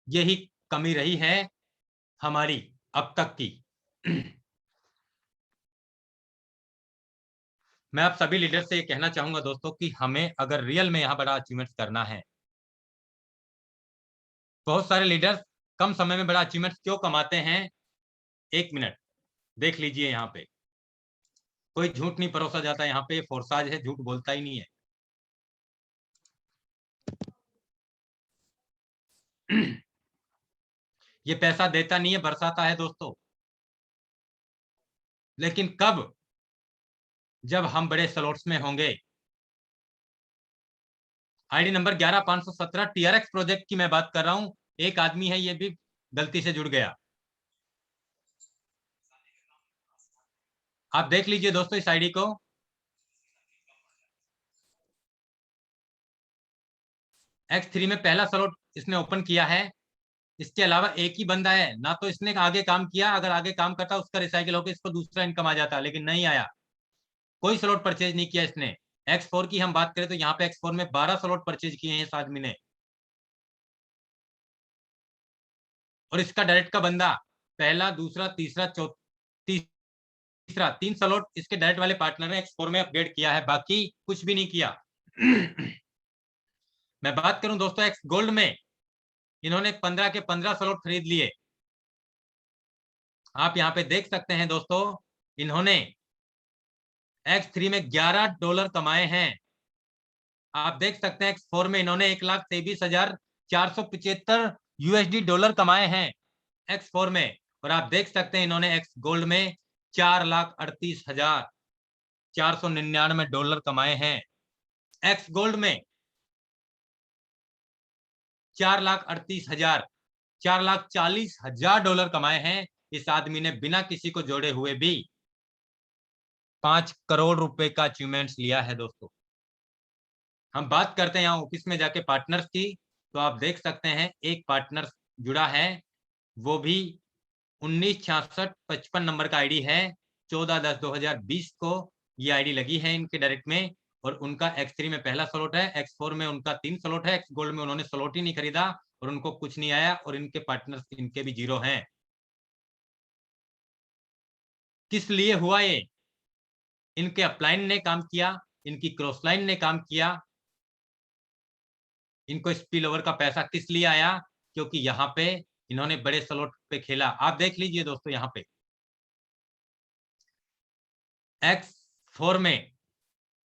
S2: यही कमी रही है हमारी अब तक की। मैं आप सभी लीडर से ये कहना चाहूंगा दोस्तों कि हमें अगर रियल में यहां बड़ा अचीवमेंट करना है, बहुत सारे लीडर्स कम समय में बड़ा अचीवमेंट क्यों कमाते हैं, 1 मिनट देख लीजिए। यहाँ पे कोई झूठ नहीं परोसा जाता, यहाँ पे फोरसाज है, झूठ बोलता ही नहीं है। ये पैसा देता नहीं है, बरसाता है दोस्तों। लेकिन कब, जब हम बड़े स्लॉट्स में होंगे। आईडी नंबर 11517 TRX प्रोजेक्ट की मैं बात कर रहा हूं। एक आदमी है, ये भी गलती से जुड़ गया। आप देख लीजिए दोस्तों इस आईडी को। X3 में पहला स्लॉट इसने ओपन किया है। इसके अलावा एक ही बंदा है ना, तो इसने आगे काम किया, अगर आगे काम करता उसका रिसाइकिल होकर इसको दूसरा इनकम आ जाता, लेकिन नहीं आया। कोई स्लॉट परचेज नहीं किया इसने। X4 की हम बात करें तो यहाँ पे X4 में 12 स्लॉट परचेज किए हैं इस आदमी ने। और इसका डायरेक्ट का बंदा पहला, दूसरा, तीसरा, तीसरा 3 स्लॉट इसके डायरेक्ट वाले पार्टनर ने X4 में अपग्रेड किया है, बाकी कुछ भी नहीं किया। मैं बात करूं दोस्तों एक्स गोल्ड में, इन्होंने 15 के 15 स्लॉट खरीद लिए। आप यहाँ पे देख सकते हैं दोस्तों, इन्होंने X3 में $11 कमाए हैं। आप देख सकते हैं X4 में इन्होंने $1,23,475 USD कमाए हैं X4 में। और आप देख सकते हैं इन्होंने X गोल्ड में $4,38,499 कमाए हैं। एक्स गोल्ड में 4,38,000 $4,40,000 कमाए हैं। इस आदमी ने बिना किसी को जोड़े हुए भी 5 करोड़ रुपए का अचीवमेंट्स लिया है दोस्तों। हम बात करते हैं यहाँ ऑफिस में जाके पार्टनर्स की, तो आप देख सकते हैं एक पार्टनर जुड़ा है, वो भी 196655 नंबर का आईडी है। 14/10/2020 को ये आईडी लगी है इनके डायरेक्ट में, और उनका X3 में पहला स्लॉट है, X4 में उनका 3 स्लॉट है, एक्स गोल्ड में उन्होंने स्लॉट ही नहीं खरीदा और उनको कुछ नहीं आया, और इनके पार्टनर्स इनके भी 0 हैं। किस लिए हुआ ये? इनके अपलाइन ने काम किया, इनकी क्रॉस लाइन ने काम किया। इनको स्पिल ओवर का पैसा किस लिए आया? क्योंकि यहाँ पे इन्होंने बड़े स्लॉट पे खेला। आप देख लीजिए दोस्तों, यहाँ पे X4 में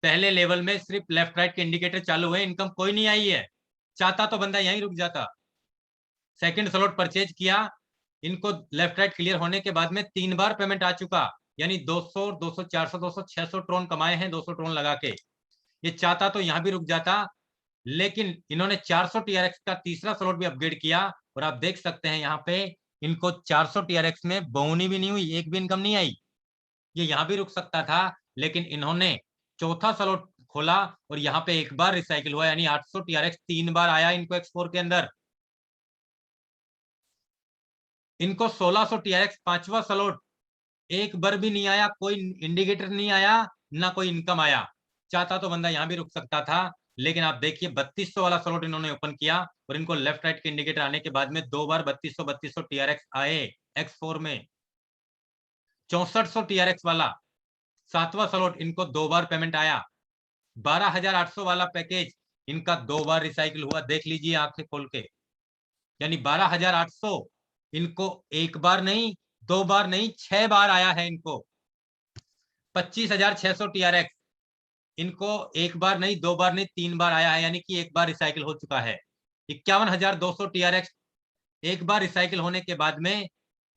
S2: पहले लेवल में सिर्फ लेफ्ट राइट के इंडिकेटर चालू है, इनकम कोई नहीं आई है। चाहता तो बंदा यहीं रुक जाता। सेकंड स्लॉट परचेज किया, इनको लेफ्ट राइट क्लियर होने के बाद में 3 बार पेमेंट आ चुका, यानी 200, 200, 400, 200, 600 ट्रोन कमाए हैं 200 ट्रोन लगा के। ये चाहता तो यहां भी रुक जाता, लेकिन इन्होंने 400 TRX का तीसरा स्लॉट भी अपग्रेड किया, और आप देख सकते हैं यहाँ पे इनको 400 TRX में बोनी भी नहीं हुई, एक भी इनकम नहीं आई। ये यहां भी रुक सकता था, लेकिन इन्होंने चौथा स्लॉट खोला और यहाँ पे एक बार रिसाइकिल हुआ, यानी 800 TRX 3 बार आया इनको X4 के अंदर। इनको 1600 TRX 5वां स्लॉट एक बार भी नहीं आया, कोई इंडिकेटर नहीं आया, ना कोई इनकम आया। चाहता तो बंदा यहां भी रुक सकता था, लेकिन आप देखिए 3200 वाला स्लॉट इन्होंने ओपन किया, और इनको लेफ्ट राइट के इंडिकेटर आने के बाद में 2 बार 3200 TRX आए X4 में। 6400 TRX वाला 7वां स्लॉट इनको 2 बार पेमेंट आया। 12800 वाला पैकेज इनका 2 बार रिसाइकिल हुआ, देख लीजिए आंखें खोल के, यानी 12800 इनको एक बार नहीं, 2 बार नहीं, 6 बार आया है इनको। 25,600 TRX इनको एक बार नहीं, 2 बार नहीं, 3 बार आया है, यानी कि एक बार रिसाइकिल हो चुका है। 51,200 TRX एक बार रिसाइकिल होने के बाद में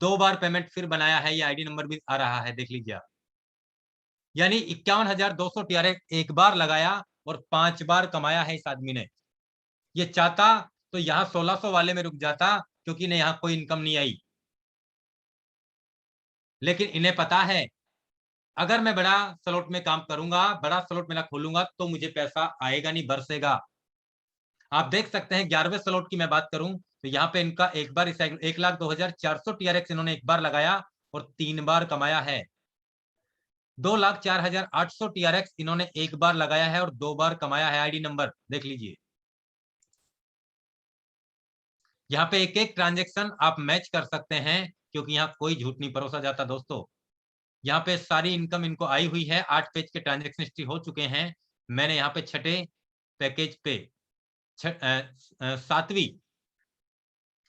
S2: 2 बार पेमेंट फिर बनाया है, ये आईडी नंबर भी आ रहा है, देख लीजिए आप। यानी 51,200 TRX एक बार लगाया और 5 बार कमाया है इस आदमी ने। ये चाहता तो यहाँ 1600 वाले में रुक जाता, क्योंकि इन्हें यहाँ कोई इनकम नहीं आई, लेकिन इन्हें पता है अगर मैं बड़ा स्लॉट में काम करूंगा, बड़ा स्लॉट मेरा खोलूंगा, तो मुझे पैसा आएगा नहीं, बरसेगा। आप देख सकते हैं 11वें स्लॉट की मैं बात करूं तो यहाँ पे इनका एक बार 1,02,400 TRX इन्होंने एक बार लगाया और 3 बार कमाया है। 2,04,800 TRX इन्होंने एक बार लगाया है और 2 बार कमाया है। आईडी नंबर देख लीजिए, यहाँ पे एक एक ट्रांजेक्शन आप मैच कर सकते हैं, क्योंकि यहाँ कोई झूठ नहीं परोसा जाता दोस्तों। यहाँ पे सारी इनकम इनको आई हुई है, 8 पेज के ट्रांजेक्शन हिस्ट्री हो चुके हैं। मैंने यहाँ पे छठे पैकेज पे 7वीं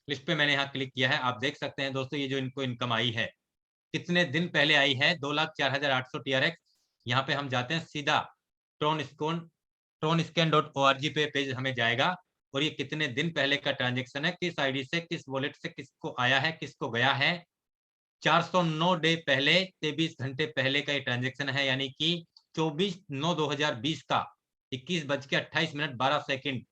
S2: लिस्ट पे मैंने यहाँ क्लिक किया है। आप देख सकते हैं दोस्तों, ये जो इनको इनकम आई है कितने दिन पहले आई है, 2,04,800 TRX। यहाँ पे हम जाते हैं सीधा TronScan.org पे पेज हमें जाएगा, और ये कितने दिन पहले का ट्रांजेक्शन है, किस आईडी से, किस वॉलेट से किसको आया है, किसको गया है। 409 डे पहले, 23 घंटे पहले का ये ट्रांजेक्शन है, यानी कि 24/9/2020 का 21:28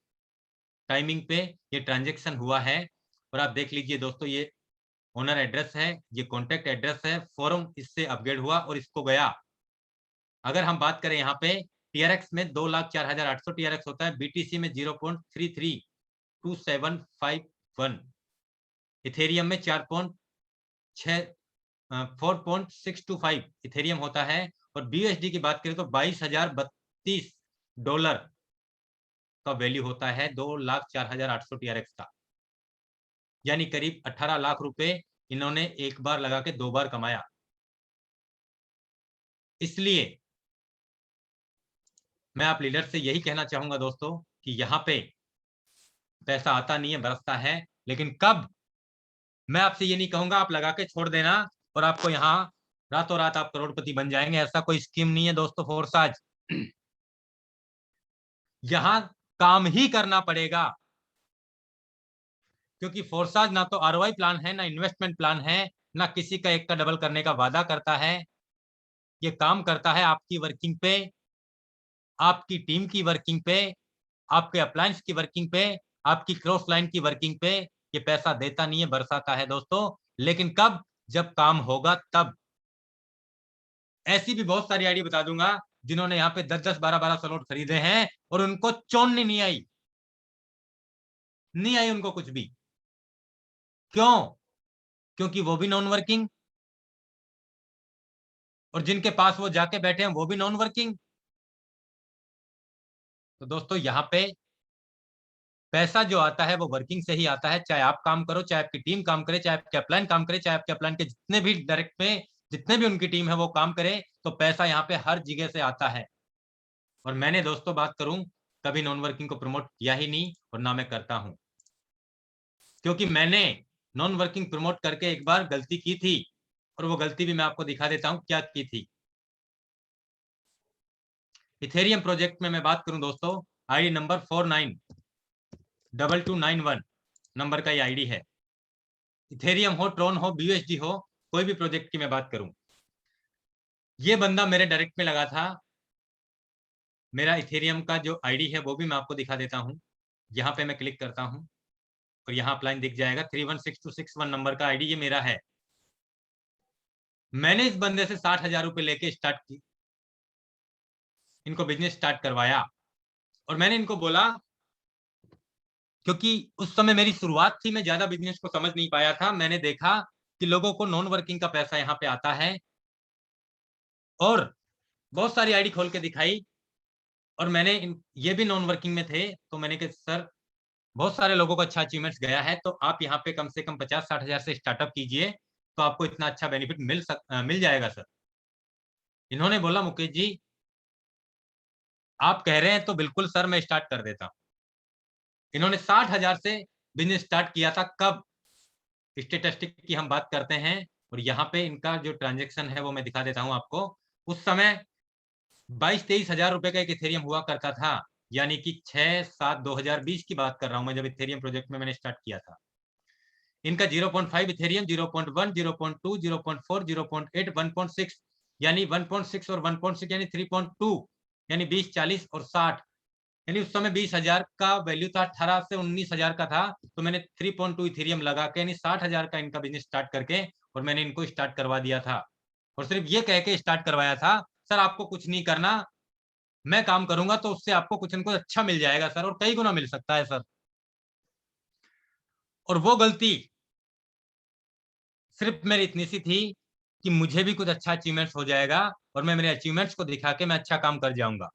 S2: टाइमिंग पे ये ट्रांजेक्शन हुआ है। और आप देख लीजिए दोस्तों, ये ओनर एड्रेस है, ये कॉन्टेक्ट एड्रेस है, फॉर्म इससे अपग्रेड हुआ और इसको गया। अगर हम बात करें यहाँ पे TRX में 2,04,800 TRX होता है, BTC में 0.332751, इथेरियम में 4.625 इथेरियम होता है, और BUSD की बात करें तो $22,032 का वैल्यू होता है 2,04,800 TRX का, यानी करीब 18 लाख रुपए इन्होंने एक बार लगा के 2 बार कमाया। इसलिए मैं आप लीडर से यही कहना चाहूंगा दोस्तों कि यहाँ पे पैसा आता नहीं है, बरसता है, लेकिन कब। मैं आपसे ये नहीं कहूंगा आप लगा के छोड़ देना और आपको यहाँ रातों रात आप करोड़पति बन जाएंगे, ऐसा कोई स्कीम नहीं है दोस्तों। फोर्साज यहाँ काम ही करना पड़ेगा, क्योंकि फोर्साज ना तो ROI प्लान है, ना इन्वेस्टमेंट प्लान है, ना किसी का एक का डबल करने का वादा करता है। ये काम करता है आपकी वर्किंग पे, आपकी टीम की वर्किंग पे, आपके अप्लायंस की वर्किंग पे, आपकी क्रॉस लाइन की वर्किंग पे। ये पैसा देता नहीं है, बरसाता है दोस्तों, लेकिन कब? जब काम होगा तब। ऐसी भी बहुत सारी आईडी बता दूंगा जिन्होंने यहाँ पे 10-10, 12-12 स्लॉट खरीदे हैं और उनको चोननी नहीं आई, नहीं आई उनको कुछ भी। क्यों? क्योंकि वो भी नॉन वर्किंग, और जिनके पास वो जाके बैठे हैं वो भी नॉन वर्किंग। तो दोस्तों यहाँ पे पैसा जो आता है वो वर्किंग से ही आता है, चाहे आप काम करो, चाहे आपकी टीम काम करे, चाहे आपके अपलाइन काम करे, चाहे आपके अपलाइन के जितने भी डायरेक्ट में जितने भी उनकी टीम है वो काम करे, तो पैसा यहाँ पे हर जगह से आता है। और मैंने दोस्तों बात करूं, कभी नॉन वर्किंग को प्रमोट किया ही नहीं और ना मैं करता हूं, क्योंकि मैंने नॉन वर्किंग प्रमोट करके एक बार गलती की थी, और वो गलती भी मैं आपको दिखा देता हूं क्या की थी। इथेरियम प्रोजेक्ट में मैं बात करूं दोस्तों, आईडी नंबर 492291 नंबर का ये आईडी है। इथेरियम हो, ट्रोन हो, बीयूएसडी हो, कोई भी प्रोजेक्ट की मैं बात करूं, ये बंदा मेरे डायरेक्ट में लगा था। मेरा इथेरियम का जो आईडी है वो भी मैं आपको दिखा देता हूं। यहाँ पे मैं क्लिक करता हूं और यहाँ अपलाइन दिख जाएगा, 316261 नंबर का आईडी ये मेरा है। मैंने इस बंदे से 60,000 रुपए लेके स्टार्ट की, इनको बिजनेस स्टार्ट करवाया, और मैंने इनको बोला, क्योंकि उस समय मेरी शुरुआत थी, मैं ज्यादा बिजनेस को समझ नहीं पाया था। मैंने देखा कि लोगों को नॉन वर्किंग का पैसा यहाँ पे आता है, और बहुत सारी आईडी खोल के दिखाई, और मैंने ये भी नॉन वर्किंग में थे, तो मैंने कहा सर बहुत सारे लोगों को अच्छा अचीवमेंट्स गया है, तो आप यहाँ पे कम से कम 50-60 हजार से स्टार्टअप कीजिए, तो आपको इतना अच्छा बेनिफिट मिल जाएगा सर। इन्होंने बोला मुकेश जी आप कह रहे हैं तो बिल्कुल सर मैं स्टार्ट कर देता हूँ। इन्होंने 60,000 से बिजनेस स्टार्ट किया था। कब? स्टेटिस्टिक की हम बात करते हैं, और यहाँ पे इनका जो ट्रांजेक्शन है वो मैं दिखा देता हूँ आपको। उस समय 22-23 हजार रुपए का एक इथेरियम हुआ करता था, यानी कि 6-7-2020 की बात कर रहा हूं मैं, जब इथेरियम प्रोजेक्ट में मैंने स्टार्ट किया था। इनका 0.5 इथेरियम, 0.1, 0.2, 0.4, 0.8, 1.6, यानी 1.6 और 1.6 यानी 3.2, यानी 20, 40 और 60, यानी उस समय 20,000 का वैल्यू था, 18 से 19,000 का था, तो मैंने 3.2 इथेरियम लगा के यानी 60,000 का इनका बिजनेस स्टार्ट करके, और मैंने इनको स्टार्ट करवा दिया था। और सिर्फ ये कह के स्टार्ट करवाया था, सर आपको कुछ नहीं करना, मैं काम करूंगा तो उससे आपको कुछ न कुछ अच्छा मिल जाएगा सर, और कई गुना मिल सकता है सर। और वो गलती सिर्फ मेरी इतनी सी थी कि मुझे भी कुछ अच्छा अचीवमेंट्स हो जाएगा, और मैं मेरे अचीवमेंट्स को दिखा के मैं अच्छा काम कर जाऊंगा।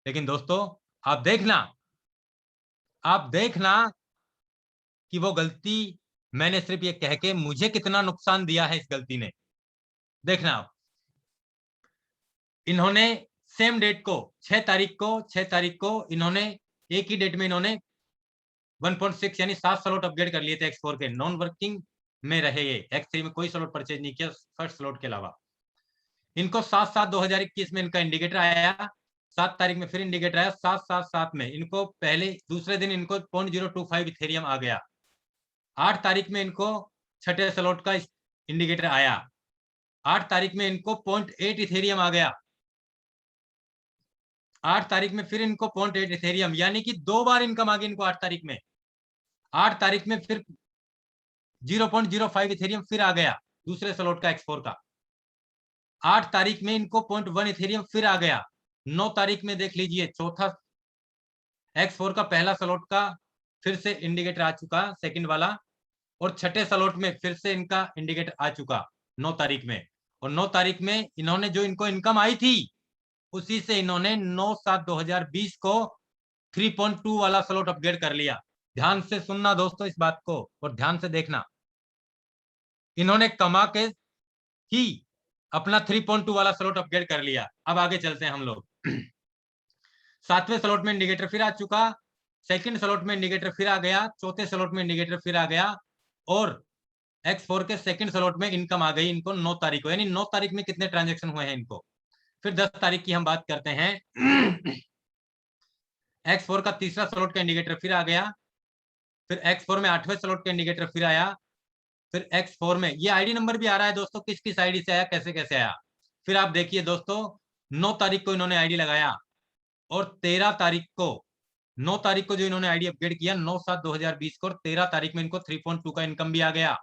S2: लेकिन दोस्तों आप देखना कि वो गलती मैंने सिर्फ ये कह के मुझे कितना नुकसान दिया है इस गलती ने। देखना आप, इन्होंने सेम डेट को 6 तारीख को इन्होंने एक ही डेट में इन्होंने 1.6 यानी 7 स्लॉट अपग्रेड कर लिए थे X4 के। नॉन वर्किंग में रहे ये, X3 में कोई स्लॉट परचेज नहीं किया फर्स्ट स्लॉट के अलावा। इनको 7/7/2021 में इनका इंडिकेटर आया, 7 तारीख में फिर इंडिकेटर आया, 7/7/7 में इनको पहले दूसरे दिन इनको 0.025 इथेरियम आ गया। 8 तारीख में इनको छठे स्लॉट का इंडिकेटर आया, 8 तारीख में इनको 0.8 इथेरियम आ गया। 8 तारीख में फिर इनको 0.8 इथेरियम, यानी कि 2 बार इनकम आ गई इनको 8 तारीख में। 8 तारीख में फिर 0.05 इथेरियम फिर आ गया दूसरे स्लॉट का X4 का। 8 तारीख में इनको 0.1 इथेरियम फिर आ गया। 9 तारीख में देख लीजिए चौथा X4 का पहला स्लॉट का फिर से इंडिकेटर आ चुका सेकंड वाला, और छठे स्लॉट में फिर से इनका इंडिकेटर आ चुका 9 तारीख में। और 9 तारीख में इन्होंने जो इनको इनकम आई थी उसी से इन्होंने 9/7/2020 को 3.2 वाला स्लॉट अपग्रेड कर लिया। ध्यान से सुनना दोस्तों इस बात को, और ध्यान से देखना, इन्होंने कमा के ही अपना 3.2 वाला स्लॉट अपग्रेड कर लिया। अब आगे चलते हैं हम लोग। 7वें स्लॉट में इंडिकेटर फिर आ चुका, सेकंड स्लॉट में इंडिकेटर फिर आ गया, चौथे स्लॉट में इंडिकेटर फिर आ गया, और X4 के सेकंड स्लॉट में इनकम आ गई इनको 9 तारीख को। यानी 9 तारीख में कितने ट्रांजेक्शन हुए हैं इनको। फिर 10 तारीख की हम बात करते हैं। X4 का तीसरा स्लॉट का इंडिकेटर फिर आ गया, फिर X4 में 8वें स्लॉट का इंडिकेटर फिर आया, फिर X4 में ये आईडी नंबर भी आ रहा है दोस्तों, किस किस आईडी से आया, कैसे कैसे आया। फिर आप देखिए दोस्तों, 9 तारीख को इन्होंने आईडी लगाया और 13 तारीख को, 9 तारीख को जो इन्होंने आईडी अपग्रेड किया 9/7/2020 को, और 13 तारीख में इनको 3.2 का इनकम भी आ गया।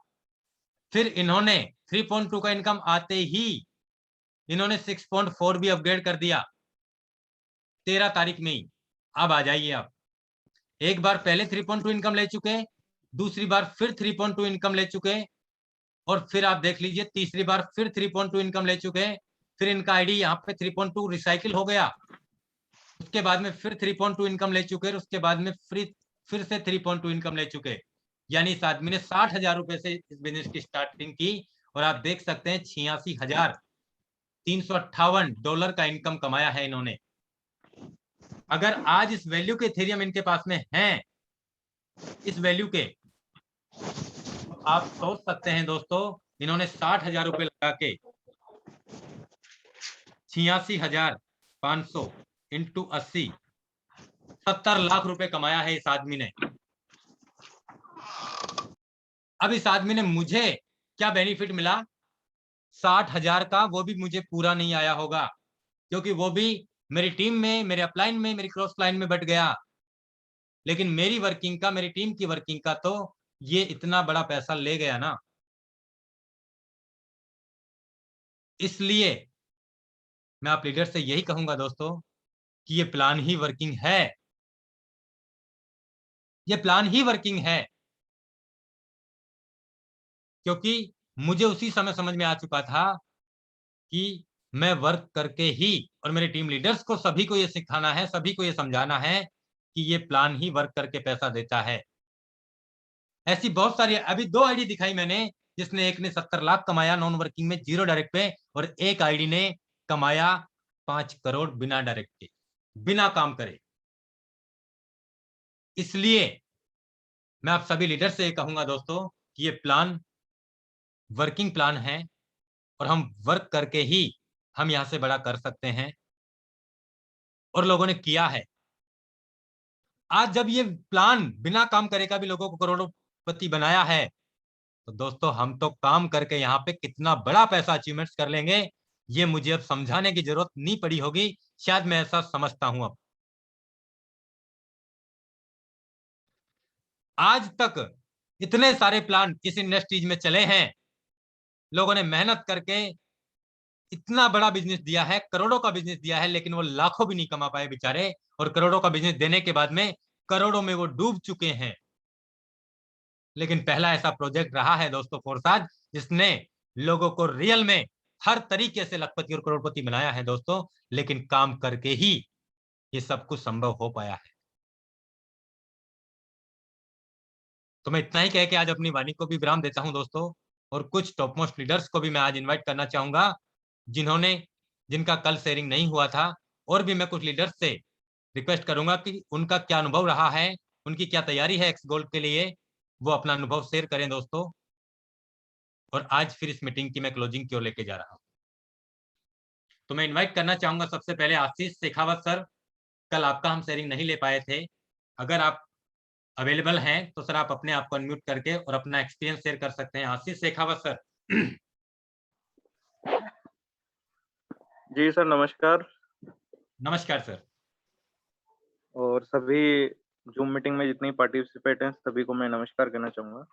S2: फिर इन्होंने 3.2 का इनकम आते ही इन्होंने 6.4 भी अपग्रेड कर दिया 13 तारीख में ही। अब आ जाइए आप, एक बार पहले 3.2 इनकम ले चुके, दूसरी बार फिर 3.2 इनकम ले चुके, और फिर आप देख लीजिए तीसरी बार फिर 3.2 इनकम ले चुके। फिर इनका आईडी यहाँ पे 3.2 रिसाइकिल हो गया, उसके बाद में फिर 3.2 इनकम ले चुके, और उसके बाद में फिर से 3.2 इनकम ले चुके। यानी इस आदमी ने 60,000 रुपए से इस बिजनेस की स्टार्टिंग की, और आप देख सकते हैं $86,358 का इनकम कमाया है इन्होंने। अगर आज इस वैल्यू के इथेरियम इनके पास में हैं, इस वैल्यू के, तो आप सोच सकते हैं दोस्तों, इन्होंने 60,000 रुपए लगा के 86,500 इंटू 80, 70 लाख रुपए कमाया है इस आदमी ने। अब इस आदमी ने मुझे क्या बेनिफिट मिला, 60,000 का, वो भी मुझे पूरा नहीं आया होगा, क्योंकि वो भी मेरी टीम में, मेरे अपलाइन में, मेरी क्रॉस लाइन में बट गया। लेकिन मेरी वर्किंग का, मेरी टीम की वर्किंग का तो ये इतना बड़ा पैसा ले गया ना। इसलिए मैं आप लीडर से यही कहूंगा दोस्तों कि ये प्लान ही वर्किंग है, ये प्लान ही वर्किंग है। क्योंकि मुझे उसी समय समझ में आ चुका था कि मैं वर्क करके ही, और मेरे टीम लीडर्स को सभी को ये सिखाना है, सभी को ये समझाना है कि ये प्लान ही वर्क करके पैसा देता है। ऐसी बहुत सारी, अभी 2 आईडी दिखाई मैंने, जिसने एक ने 70 लाख कमाया नॉन वर्किंग में 0 डायरेक्ट पे, और एक आईडी ने कमाया 5 करोड़ बिना डायरेक्ट के, बिना काम करे। इसलिए मैं आप सभी लीडर से कहूंगा दोस्तों कि ये प्लान वर्किंग प्लान है, और हम वर्क करके ही हम यहां से बड़ा कर सकते हैं, और लोगों ने किया है। आज जब ये प्लान बिना काम करे का भी लोगों को करोड़पति बनाया है, तो दोस्तों हम तो काम करके यहाँ पे कितना बड़ा पैसा अचीवमेंट्स कर लेंगे, ये मुझे अब समझाने की जरूरत नहीं पड़ी होगी, शायद मैं ऐसा समझता हूं। अब आज तक इतने सारे प्लान किस इंडस्ट्रीज में चले हैं, लोगों ने मेहनत करके इतना बड़ा बिजनेस दिया है, करोड़ों का बिजनेस दिया है, लेकिन वो लाखों भी नहीं कमा पाए बेचारे, और करोड़ों का बिजनेस देने के बाद में करोड़ों में वो डूब चुके हैं। लेकिन पहला ऐसा प्रोजेक्ट रहा है दोस्तों फोरसाज, जिसने लोगों को रियल में हर तरीके से लखपति और करोड़पति बनाया है दोस्तों, लेकिन काम करके ही ये सब कुछ संभव हो पाया है। तो मैं इतना ही कह के आज अपनी वाणी को भी विराम देता हूं दोस्तों, और कुछ टॉप मोस्ट लीडर्स को भी मैं आज इन्वाइट करना चाहूंगा, जिन्होंने, जिनका कल शेयरिंग नहीं हुआ था, और भी मैं कुछ लीडर्स से रिक्वेस्ट करूंगा कि उनका क्या अनुभव रहा है, उनकी क्या तैयारी है एक्स गोल्ड के लिए, वो अपना अनुभव शेयर करें दोस्तों। और आज फिर इस मीटिंग की मैं क्लोजिंग की ओर लेके जा रहा हूं। तो मैं इनवाइट करना चाहूंगा सबसे पहले आशीष शेखावत सर। कल आपका हम शेयरिंग नहीं ले पाए थे, अगर आप अवेलेबल हैं तो सर आप अपने आप को अनम्यूट करके और अपना एक्सपीरियंस शेयर कर सकते हैं। आशीष शेखावत सर।
S3: जी सर, नमस्कार।
S2: नमस्कार सर।
S3: और सभी जूम मीटिंग में जितनी पार्टिसिपेट हैं सभी को मैं नमस्कार कहना चाहूँगा।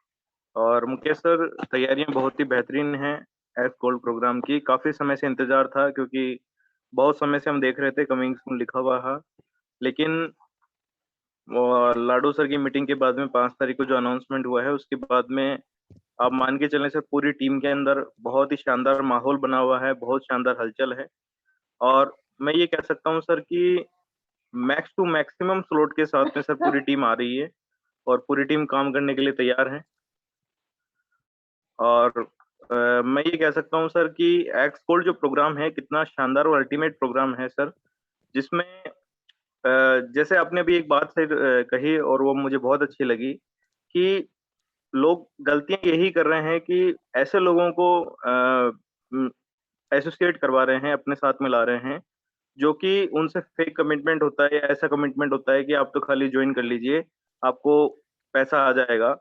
S3: और मुकेश सर, तैयारियां बहुत ही बेहतरीन हैं एक्स गोल्ड प्रोग्राम की। काफ़ी समय से इंतजार था, क्योंकि बहुत समय से हम देख रहे थे कमिंग सून लिखा हुआ है, लेकिन लाडो सर की मीटिंग के बाद में 5 तारीख को जो अनाउंसमेंट हुआ है, उसके बाद में आप मान के चलें सर, पूरी टीम के अंदर बहुत ही शानदार माहौल बना हुआ है, बहुत शानदार हलचल है। और मैं ये कह सकता हूँ सर कि मैक्स टू मैक्सिमम स्लॉट के साथ में सर पूरी टीम आ रही है, और पूरी टीम काम करने के लिए तैयार है। और मैं ये कह सकता हूँ सर कि एक्स गोल्ड जो प्रोग्राम है कितना शानदार और अल्टीमेट प्रोग्राम है सर, जिसमें जैसे आपने अभी एक बात से कही और वो मुझे बहुत अच्छी लगी कि लोग गलतियां यही कर रहे हैं कि ऐसे लोगों को एसोसिएट करवा रहे हैं, अपने साथ मिला रहे हैं, जो कि उनसे फेक कमिटमेंट होता है, या ऐसा कमिटमेंट होता है कि आप तो खाली ज्वाइन कर लीजिए, आपको पैसा आ जाएगा।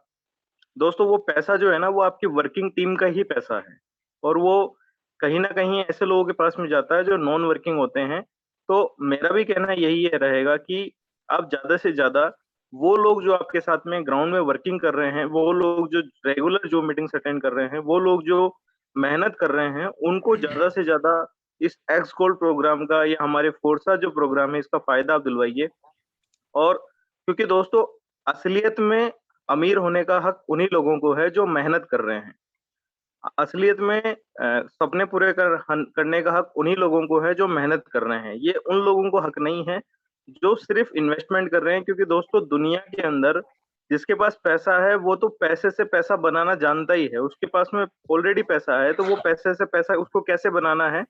S3: दोस्तों, वो पैसा जो है ना, वो आपकी वर्किंग टीम का ही पैसा है, और वो कहीं ना कहीं ऐसे लोगों के पास में जाता है जो नॉन वर्किंग होते हैं। तो मेरा भी कहना यही रहेगा कि आप ज्यादा से ज्यादा वो लोग जो आपके साथ में ग्राउंड में वर्किंग कर रहे हैं, वो लोग जो रेगुलर जो मीटिंग्स अटेंड कर रहे हैं, वो लोग जो मेहनत कर रहे हैं, उनको ज्यादा से ज्यादा इस एक्स गोल्ड प्रोग्राम का या हमारे फोर्सा जो प्रोग्राम है इसका फायदा आप दिलवाइए। और क्योंकि दोस्तों असलियत में अमीर होने का हक उन्हीं लोगों को है जो मेहनत कर रहे हैं। असलियत में सपने पूरे करने का हक उन्हीं लोगों को है जो मेहनत कर रहे हैं। ये उन लोगों को हक नहीं है जो सिर्फ इन्वेस्टमेंट कर रहे हैं, क्योंकि दोस्तों दुनिया के अंदर जिसके पास पैसा है वो तो पैसे से पैसा बनाना जानता ही है। उसके पास में ऑलरेडी पैसा है, तो वो पैसे से पैसा उसको कैसे बनाना है,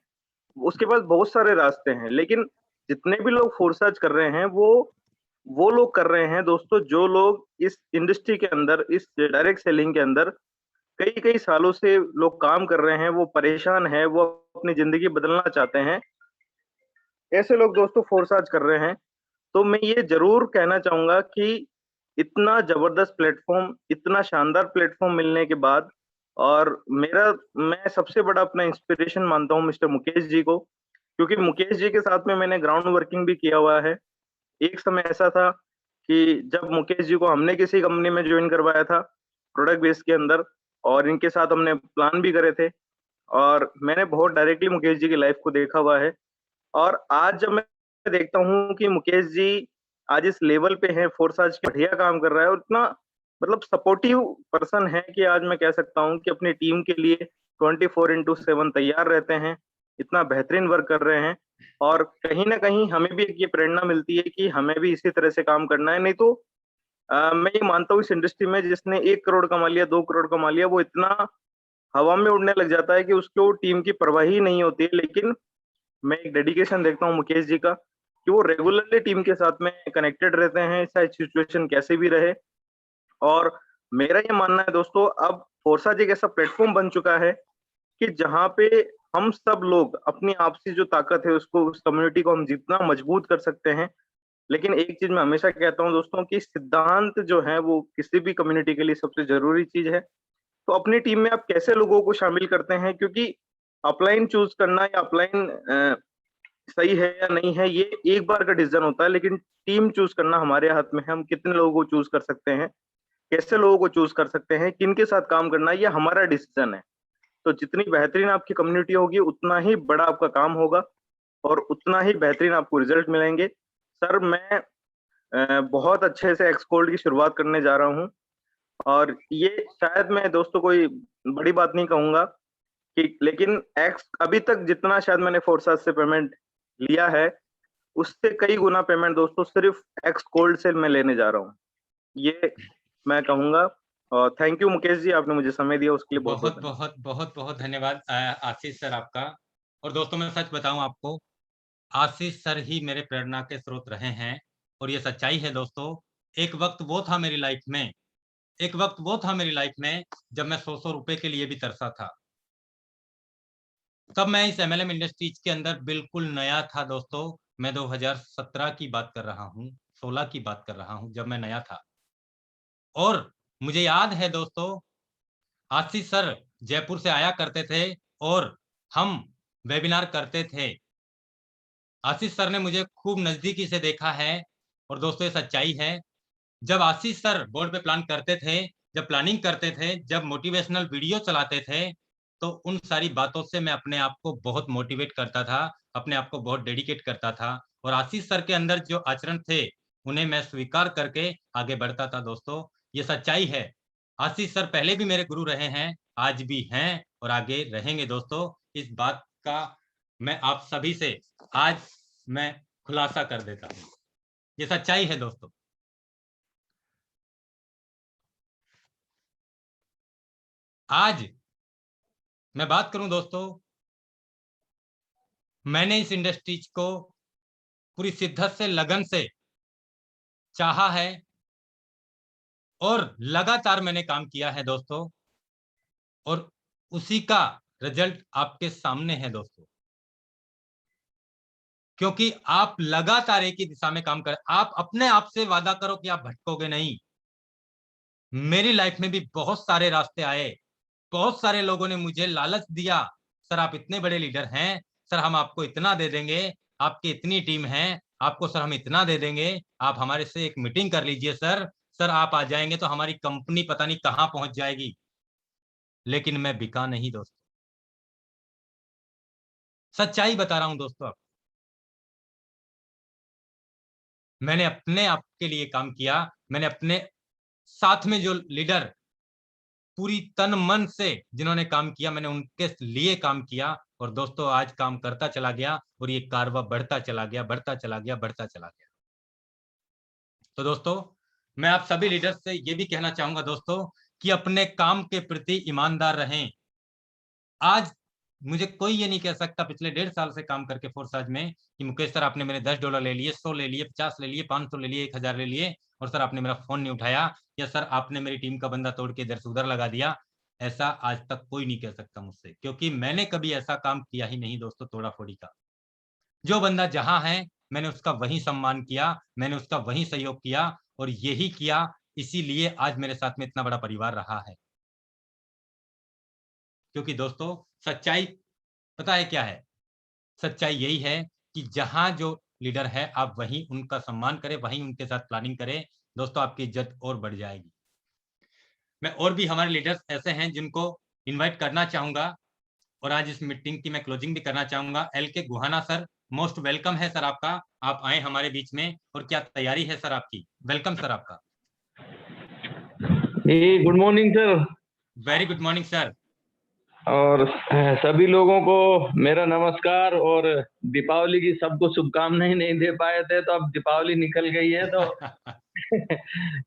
S3: उसके पास बहुत सारे रास्ते हैं। लेकिन जितने भी लोग फोरसाज कर रहे हैं वो लोग कर रहे हैं दोस्तों, जो लोग इस इंडस्ट्री के अंदर, इस डायरेक्ट सेलिंग के अंदर कई कई सालों से लोग काम कर रहे हैं, वो परेशान है, वो अपनी जिंदगी बदलना चाहते हैं। ऐसे लोग दोस्तों फोरसाज कर रहे हैं। तो मैं ये जरूर कहना चाहूंगा कि इतना जबरदस्त प्लेटफॉर्म, इतना शानदार प्लेटफॉर्म मिलने के बाद, और मैं सबसे बड़ा अपना इंस्पिरेशन मानता हूँ मिस्टर मुकेश जी को, क्योंकि मुकेश जी के साथ में मैंने ग्राउंड वर्किंग भी किया हुआ है। एक समय ऐसा था कि जब मुकेश जी को हमने किसी कंपनी में ज्वाइन करवाया था प्रोडक्ट बेस के अंदर, और इनके साथ हमने प्लान भी करे थे, और मैंने बहुत डायरेक्टली मुकेश जी की लाइफ को देखा हुआ है। और आज जब मैं देखता हूँ कि मुकेश जी आज इस लेवल पे हैं, फोर्साज के बढ़िया काम कर रहा है, और इतना मतलब सपोर्टिव पर्सन है कि आज मैं कह सकता हूँ कि अपनी टीम के लिए 24/7 तैयार रहते हैं, इतना बेहतरीन वर्क कर रहे हैं। और कहीं ना कहीं हमें भी एक ये प्रेरणा मिलती है कि हमें भी इसी तरह से काम करना है। नहीं तो मैं ये मानता हूँ इस इंडस्ट्री में जिसने 1 करोड़ कमा लिया, 2 करोड़ कमा लिया, वो इतना हवा में उड़ने लग जाता है कि उसको टीम की परवाह ही नहीं होती है। लेकिन मैं एक डेडिकेशन देखता हूँ मुकेश जी का कि वो रेगुलरली टीम के साथ में कनेक्टेड रहते हैं, चाहे सिचुएशन कैसे भी रहे। और मेरा ये मानना है दोस्तों, अब फोर्साज एक ऐसा प्लेटफॉर्म बन चुका है कि जहाँ पे हम सब लोग अपनी आपसी जो ताकत है उसको, उस कम्युनिटी को हम जितना मजबूत कर सकते हैं। लेकिन एक चीज मैं हमेशा कहता हूँ दोस्तों कि सिद्धांत जो है वो किसी भी कम्युनिटी के लिए सबसे जरूरी चीज है। तो अपनी टीम में आप कैसे लोगों को शामिल करते हैं, क्योंकि अपलाइन चूज करना या अपलाइन सही है या नहीं है, ये एक बार का डिसीजन होता है, लेकिन टीम चूज करना हमारे हाथ में है। हम कितने लोगों को चूज कर सकते हैं, कैसे लोगों को चूज कर सकते हैं, किनके साथ काम करना है, ये हमारा डिसीजन है। तो जितनी बेहतरीन आपकी कम्युनिटी होगी उतना ही बड़ा आपका काम होगा और उतना ही बेहतरीन आपको रिजल्ट मिलेंगे। सर मैं बहुत अच्छे से एक्सकोल्ड की शुरुआत करने जा रहा हूँ, और ये शायद मैं दोस्तों कोई बड़ी बात नहीं कहूंगा कि, लेकिन एक्स अभी तक जितना शायद मैंने फोर्साज से पेमेंट लिया है उससे कई गुना पेमेंट दोस्तों सिर्फ एक्स कोल्ड से मैं लेने जा रहा हूँ, ये मैं कहूंगा। और थैंक यू मुकेश जी, आपने मुझे समय दिया उसके लिए
S2: बहुत बहुत बहुत बहुत धन्यवाद आशीष सर आपका। और दोस्तों मैं सच बताऊं आपको, आशीष सर ही मेरे प्रेरणा के स्रोत रहे हैं, और ये सच्चाई है दोस्तों। एक वक्त वो था मेरी लाइफ में, एक वक्त वो था मेरी लाइफ में जब मैं 100 रुपए के लिए भी तरसा था। तब मैं इस एमएलएम इंडस्ट्रीज के अंदर बिल्कुल नया था दोस्तों। मैं 2017 की बात कर रहा हूँ, 16 की बात कर रहा हूँ, जब मैं नया था। और मुझे याद है दोस्तों, आशीष सर जयपुर से आया करते थे और हम वेबिनार करते थे। आशीष सर ने मुझे खूब नजदीकी से देखा है, और दोस्तों ये सच्चाई है। जब आशीष सर बोर्ड पे प्लान करते थे, जब प्लानिंग करते थे, जब मोटिवेशनल वीडियो चलाते थे, तो उन सारी बातों से मैं अपने आप को बहुत मोटिवेट करता था, अपने आप को बहुत डेडिकेट करता था, और आशीष सर के अंदर जो आचरण थे उन्हें मैं स्वीकार करके आगे बढ़ता था। दोस्तों ये सच्चाई है। आशीष सर पहले भी मेरे गुरु रहे हैं, आज भी हैं और आगे रहेंगे। दोस्तों इस बात का मैं आप सभी से आज मैं खुलासा कर देता हूँ, ये सच्चाई है दोस्तों। आज मैं बात करूं दोस्तों, मैंने इस इंडस्ट्रीज को पूरी शिद्दत से, लगन से चाहा है, और लगातार मैंने काम किया है दोस्तों, और उसी का रिजल्ट आपके सामने है दोस्तों। क्योंकि आप लगातार एक ही दिशा में काम कर, आप अपने आप से वादा करो कि आप भटकोगे नहीं। मेरी लाइफ में भी बहुत सारे रास्ते आए, बहुत सारे लोगों ने मुझे लालच दिया सर आप इतने बड़े लीडर हैं, सर हम आपको इतना दे देंगे, आपकी इतनी टीम है, आपको सर हम इतना दे देंगे, आप हमारे से एक मीटिंग कर लीजिए सर, सर आप आ जाएंगे तो हमारी कंपनी पता नहीं कहां पहुंच जाएगी। लेकिन मैं बिका नहीं दोस्तों, सच्चाई बता रहा हूं दोस्तों। मैंने अपने आप के लिए काम किया, मैंने अपने साथ में जो लीडर पूरी तन मन से जिन्होंने काम किया, मैंने उनके लिए काम किया, और दोस्तों आज काम करता चला गया और ये कारवा बढ़ता चला गया, बढ़ता चला गया, बढ़ता चला गया। तो दोस्तों मैं आप सभी लीडर्स से ये भी कहना चाहूंगा दोस्तों कि अपने काम के प्रति ईमानदार रहें। आज मुझे कोई ये नहीं कह सकता पिछले 1.5 साल से काम करके फोर्साज में कि मुकेश सर आपने मेरे $10 ले लिए, 100 ले लिए, 50 ले लिए, 500 ले लिए, 1000 ले लिए, और सर आपने मेरा फोन नहीं उठाया, या सर आपने मेरी टीम का बंदा तोड़ के इधर से उधर लगा दिया। ऐसा आज तक कोई नहीं कह सकता मुझसे, क्योंकि मैंने कभी ऐसा काम किया ही नहीं दोस्तों तोड़ा फोड़ी का। जो बंदा जहां है मैंने उसका वही सम्मान किया, मैंने उसका वही सहयोग किया, और यही किया, इसीलिए आज मेरे साथ में इतना बड़ा परिवार रहा है। क्योंकि दोस्तों सच्चाई पता है क्या है? सच्चाई यही है कि जहां जो लीडर है आप वहीं उनका सम्मान करें, वहीं उनके साथ प्लानिंग करें, दोस्तों आपकी इज्जत और बढ़ जाएगी। मैं और भी हमारे लीडर्स ऐसे हैं जिनको इनवाइट करना चाहूंगा, और आज इस मीटिंग की मैं क्लोजिंग भी करना चाहूंगा। LK Gohana sir, most welcome है सर आपका, आप आए हमारे बीच में, और क्या तैयारी है सर आपकी? वेलकम सर आपका।
S4: जी good morning sir.
S2: Very good morning sir.
S4: और सभी लोगों को मेरा नमस्कार, और दीपावली की सबको शुभकामनाएं नहीं दे पाए थे, तो अब दीपावली निकल गई है तो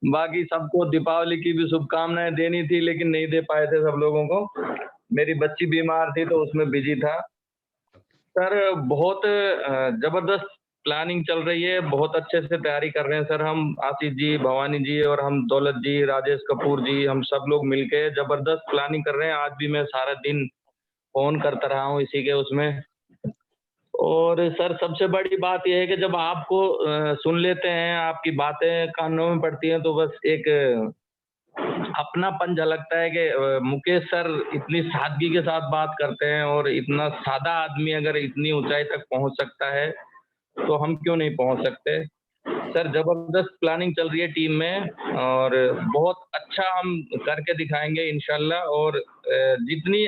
S4: बाकी सबको दीपावली की भी शुभकामनाएं देनी थी, लेकिन नहीं दे पाए थे सब लोगों को। मेरी बच्ची बीमार थी तो उसमें बिजी था। सर बहुत जबरदस्त प्लानिंग चल रही है, बहुत अच्छे से तैयारी कर रहे हैं सर। हम आशीष जी, भवानी जी, और हम दौलत जी, राजेश कपूर जी, हम सब लोग मिलके जबरदस्त प्लानिंग कर रहे हैं। आज भी मैं सारा दिन फोन करता रहा हूँ इसी के उसमें। और सर सबसे बड़ी बात यह है कि जब आपको सुन लेते हैं, आपकी बातें कानों में पड़ती हैं, तो बस एक अपनापन झलकता है कि मुकेश सर इतनी सादगी के साथ बात करते हैं, और इतना सादा आदमी अगर इतनी ऊंचाई तक पहुंच सकता है तो हम क्यों नहीं पहुंच सकते। सर जबरदस्त प्लानिंग चल रही है टीम में, और बहुत अच्छा हम करके दिखाएंगे इंशाल्लाह। और जितनी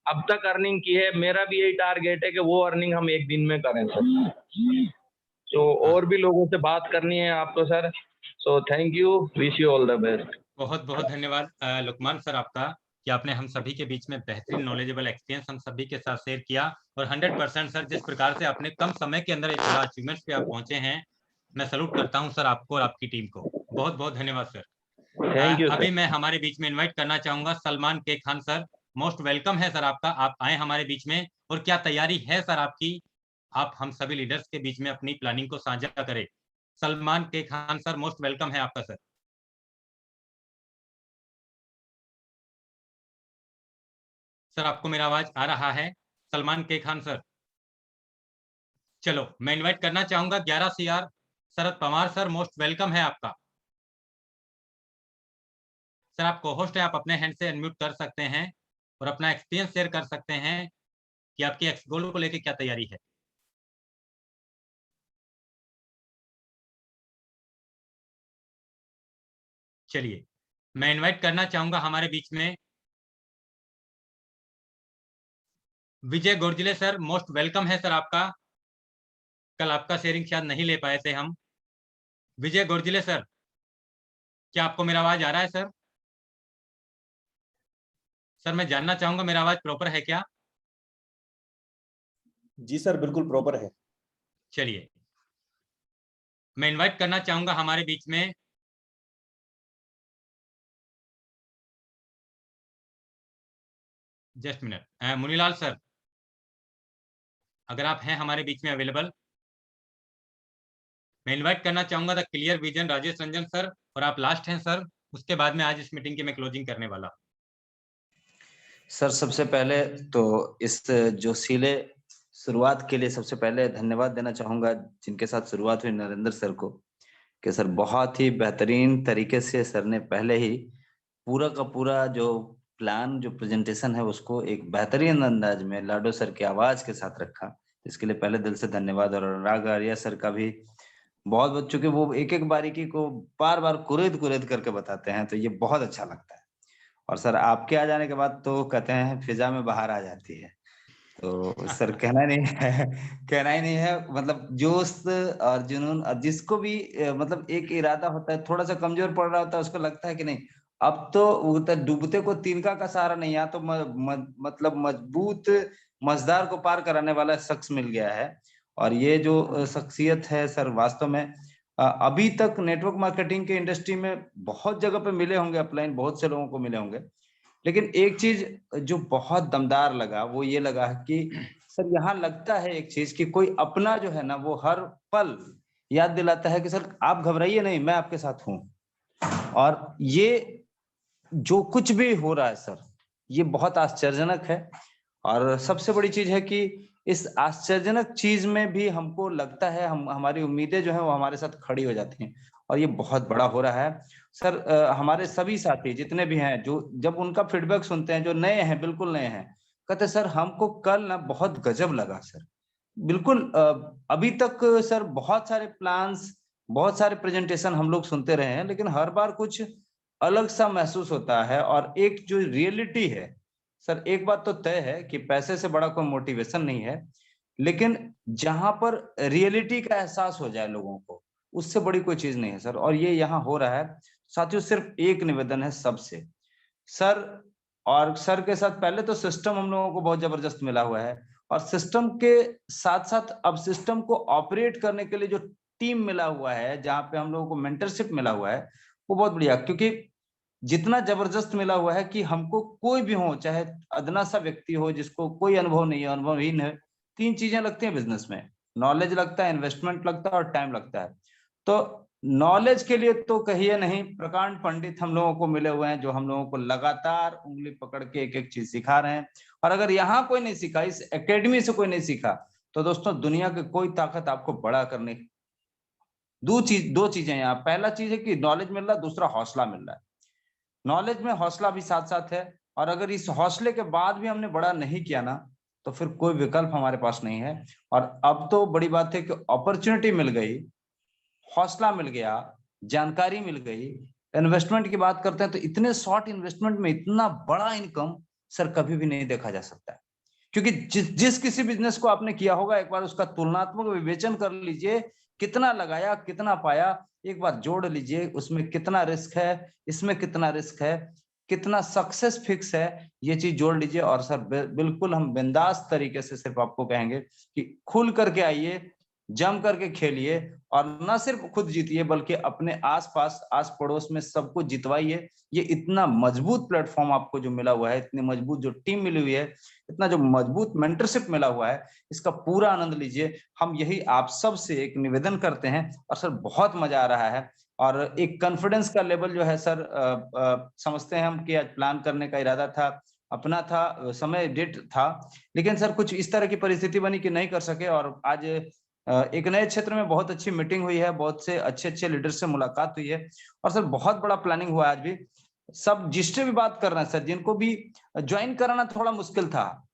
S4: अब तक अर्निंग की है, मेरा भी यही टारगेट है कि वो अर्निंग हम एक दिन में करें सर। तो और भी लोगों से बात करनी है आपको sir. So thank you, wish you all the best.
S2: बहुत बहुत धन्यवाद लुकमान सर आपका, कि आपने हम सभी के बीच में बेहतरीन नॉलेजेबल एक्सपीरियंस हम सभी के साथ शेयर किया। और 100% सर जिस प्रकार से आपने कम समय के अंदर एक बड़ा अचीवमेंट पे आप पहुंचे हैं, मैं सैल्यूट करता हूं सर आपको और आपकी टीम को। बहुत बहुत धन्यवाद सर।
S4: थैंक यू
S2: अभी
S4: सर।
S2: मैं हमारे बीच में इनवाइट करना चाहूंगा सलमान के खान सर। मोस्ट वेलकम है सर आपका, आप आए हमारे बीच में, और क्या तैयारी है सर आपकी? आप हम सभी लीडर्स के बीच में अपनी प्लानिंग को साझा करें। सलमान के खान सर, मोस्ट वेलकम है आपका सर। सर आपको मेरा आवाज आ रहा है सलमान के खान सर? चलो मैं इनवाइट करना चाहूंगा 11 CR Sharad Pawar sir, most welcome है आपका। सर आप को होस्ट है, आप अपने हैंड से अनम्यूट कर सकते हैं और अपना एक्सपीरियंस शेयर कर सकते हैं कि आपकी एक्स गोल को लेकर क्या तैयारी है। चलिए मैं इनवाइट करना चाहूंगा हमारे बीच में विजय गोरजिले सर, मोस्ट वेलकम है सर आपका। कल आपका शेयरिंग शायद नहीं ले पाए थे हम। विजय गोरजिले सर, क्या आपको मेरा आवाज आ रहा है सर? सर मैं जानना चाहूंगा मेरा आवाज प्रॉपर है क्या?
S1: जी सर बिल्कुल प्रॉपर है।
S2: चलिए मैं इनवाइट करना चाहूंगा हमारे बीच में जस्ट मिनट मुनीलाल सर, अगर आप हैं हमारे बीच में अवेलेबल। मैं इनवाइट करना चाहूंगा the clear vision Rajesh Ranjan sir, और आप लास्ट हैं सर, उसके बाद में आज इस मीटिंग की मैं क्लोजिंग करने वाला।
S5: सर सबसे पहले तो इस जोशीले शुरुआत के लिए सबसे पहले धन्यवाद देना चाहूंगा जिनके साथ शुरुआत हुई, नरेंद्र सर को, कि सर बहुत ही बेहतरीन तरीके से सर ने पहले ही पूरा का पूरा जो प्लान जो प्रेजेंटेशन है उसको एक बेहतरीन अंदाज में लाडो सर की आवाज के साथ रखा, इसके लिए पहले दिल से धन्यवाद। और अनुराग आर्या सर का भी बहुत बहुत, चूंकि वो एक एक बारीकी को बार बार कुरेद करके बताते हैं, तो ये बहुत अच्छा लगता है। और सर आपके आ जाने के बाद तो कहते हैं फिजा में बाहर आ जाती है, तो सर कहना नहीं है कहना ही नहीं है। मतलब जोश और जुनून, और जिसको भी मतलब एक इरादा होता है, थोड़ा सा कमजोर पड़ रहा होता है, उसको लगता है कि नहीं अब तो डूबते को तिनका का सहारा नहीं, यहाँ तो मतलब मजबूत मझधार को पार कराने वाला शख्स मिल गया है। और ये जो शख्सियत है सर, वास्तव में अभी तक नेटवर्क मार्केटिंग के इंडस्ट्री में बहुत जगह पे मिले होंगे अपलाइन, बहुत से लोगों को मिले होंगे, लेकिन एक चीज जो बहुत दमदार लगा वो ये लगा कि सर यहाँ लगता है एक चीज कि कोई अपना जो है ना वो हर पल याद दिलाता है कि सर आप घबराइए नहीं, मैं आपके साथ हूं। और ये जो कुछ भी हो रहा है सर, ये बहुत आश्चर्यजनक है। और सबसे बड़ी चीज है कि इस आश्चर्यजनक चीज में भी हमको लगता है हमारी उम्मीदें जो है वो हमारे साथ खड़ी हो जाती हैं, और ये बहुत बड़ा हो रहा है सर। हमारे सभी साथी जितने भी हैं, जो जब उनका फीडबैक सुनते हैं, जो नए हैं, बिल्कुल नए हैं, कहते सर हमको कल ना बहुत गजब लगा सर। बिल्कुल अभी तक सर बहुत सारे प्लान्स, बहुत सारे प्रेजेंटेशन हम लोग सुनते रहे हैं, लेकिन हर बार कुछ अलग सा महसूस होता है। और एक जो रियलिटी है सर, एक बात तो तय है कि पैसे से बड़ा कोई मोटिवेशन नहीं है, लेकिन जहां पर रियलिटी का एहसास हो जाए लोगों को, उससे बड़ी कोई चीज नहीं है सर। और ये यहाँ हो रहा है साथियों। सिर्फ एक निवेदन है सबसे सर, और सर के साथ पहले तो सिस्टम हम लोगों को बहुत जबरदस्त मिला हुआ है, और सिस्टम के साथ साथ अब सिस्टम को ऑपरेट करने के लिए जो टीम मिला हुआ है, जहां पे हम लोगों को मेंटरशिप मिला हुआ है, वो बहुत बढ़िया। क्योंकि जितना जबरदस्त मिला हुआ है कि हमको कोई भी हो, चाहे अदना सा व्यक्ति हो जिसको कोई अनुभव नहीं है, अनुभवहीन है, 3 चीजें लगती हैं बिजनेस में, नॉलेज लगता है, इन्वेस्टमेंट लगता है और टाइम लगता है। तो नॉलेज के लिए तो कहिए नहीं, प्रकांड पंडित हम लोगों को मिले हुए हैं, जो हम लोगों को लगातार उंगली पकड़ के एक एक चीज सिखा रहे हैं। और अगर यहाँ कोई नहीं सीखा, इस एकेडमी से कोई नहीं सीखा, तो दोस्तों दुनिया की कोई ताकत आपको बड़ा करने, दो चीजें यहाँ। पहला चीज है कि नॉलेज मिल रहा है, दूसरा हौसला मिल रहा है। नॉलेज में हौसला भी साथ साथ है, और अगर इस हौसले के बाद भी हमने बड़ा नहीं किया ना, तो फिर कोई विकल्प हमारे पास नहीं है। और अब तो बड़ी बात है कि अपॉर्चुनिटी मिल गई, हौसला मिल गया, जानकारी मिल गई। इन्वेस्टमेंट की बात करते हैं तो इतने शॉर्ट इन्वेस्टमेंट में इतना बड़ा इनकम सर कभी भी नहीं देखा जा सकता है। क्योंकि जिस किसी बिजनेस को आपने किया होगा, एक बार उसका तुलनात्मक विवेचन कर लीजिए, कितना लगाया कितना पाया, एक बार जोड़ लीजिए, उसमें कितना रिस्क है, इसमें कितना रिस्क है, कितना सक्सेस फिक्स है, ये चीज जोड़ लीजिए। और सर बिल्कुल हम बिंदास तरीके से सिर्फ आपको कहेंगे कि खुल करके आइए, जम करके खेलिए, और न सिर्फ खुद जीतिए बल्कि अपने आसपास आस पड़ोस में सबको जितवाइए। ये इतना मजबूत प्लेटफॉर्म आपको जो मिला हुआ है, इतनी मजबूत जो टीम मिली हुई है, इतना जो मजबूत मेंटरशिप मिला हुआ है, इसका पूरा आनंद लीजिए। हम यही आप सब से एक निवेदन करते हैं। और सर बहुत मजा आ रहा है, और एक कॉन्फिडेंस का लेवल जो है सर, समझते हैं हम कि आज प्लान करने का इरादा था, अपना था, समय डेट था, लेकिन सर कुछ इस तरह की परिस्थिति बनी कि नहीं कर सके। और आज एक नए क्षेत्र में बहुत अच्छी मीटिंग हुई है, बहुत से अच्छे अच्छे लीडर से मुलाकात हुई है, और सर बहुत बड़ा प्लानिंग हुआ है आज भी। सब जिससे भी बात कर रहे हैं सर, जिनको भी ज्वाइन कराना थोड़ा मुश्किल था,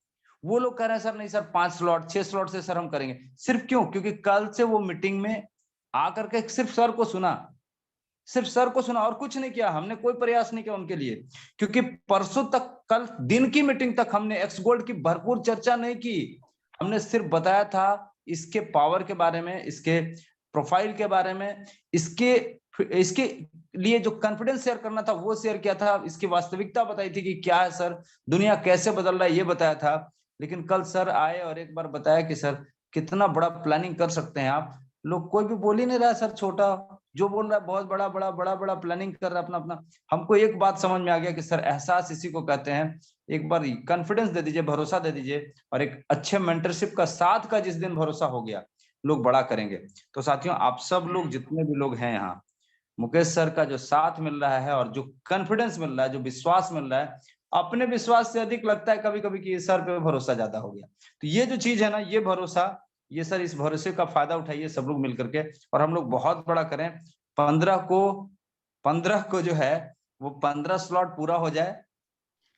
S5: वो लोग कह रहे हैं सर नहीं सर 5 स्लॉट 6 स्लॉट से सर हम करेंगे। सिर्फ क्यों? क्योंकि कल से वो मीटिंग में आकर के सिर्फ सर को सुना, सिर्फ सर को सुना, और कुछ नहीं किया। हमने कोई प्रयास नहीं किया उनके लिए, क्योंकि परसों तक, कल दिन की मीटिंग तक हमने एक्स गोल्ड की भरपूर चर्चा नहीं की। हमने सिर्फ बताया था इसके पावर के बारे में, इसके प्रोफाइल के बारे में, इसके लिए जो कॉन्फिडेंस शेयर करना था वो शेयर किया था, इसकी वास्तविकता बताई थी कि क्या है सर, दुनिया कैसे बदल रहा है ये बताया था। लेकिन कल सर आए और एक बार बताया कि सर कितना बड़ा प्लानिंग कर सकते हैं आप लोग। कोई भी बोल ही नहीं रहा सर, छोटा जो बोल रहा है बहुत बड़ा बड़ा बड़ा बड़ा प्लानिंग कर रहा है अपना अपना। हमको एक बात समझ में आ गया कि सर एहसास इसी को कहते हैं। एक बार कॉन्फिडेंस दे दीजिए, भरोसा दे दीजिए, और एक अच्छे मेंटरशिप का साथ का जिस दिन भरोसा हो गया, लोग बड़ा करेंगे। तो साथियों आप सब लोग जितने भी लोग हैं यहाँ, मुकेश सर का जो साथ मिल रहा है और जो कॉन्फिडेंस मिल रहा है, जो विश्वास मिल रहा है, अपने विश्वास से अधिक लगता है कभी कभी कि सर पे भरोसा ज्यादा हो गया। तो ये जो चीज है ना, ये भरोसा, ये सर इस भरोसे का फायदा उठाइए सब लोग मिलकर के, और हम लोग बहुत बड़ा करें। 15 को जो है वो 15 स्लॉट पूरा हो जाए,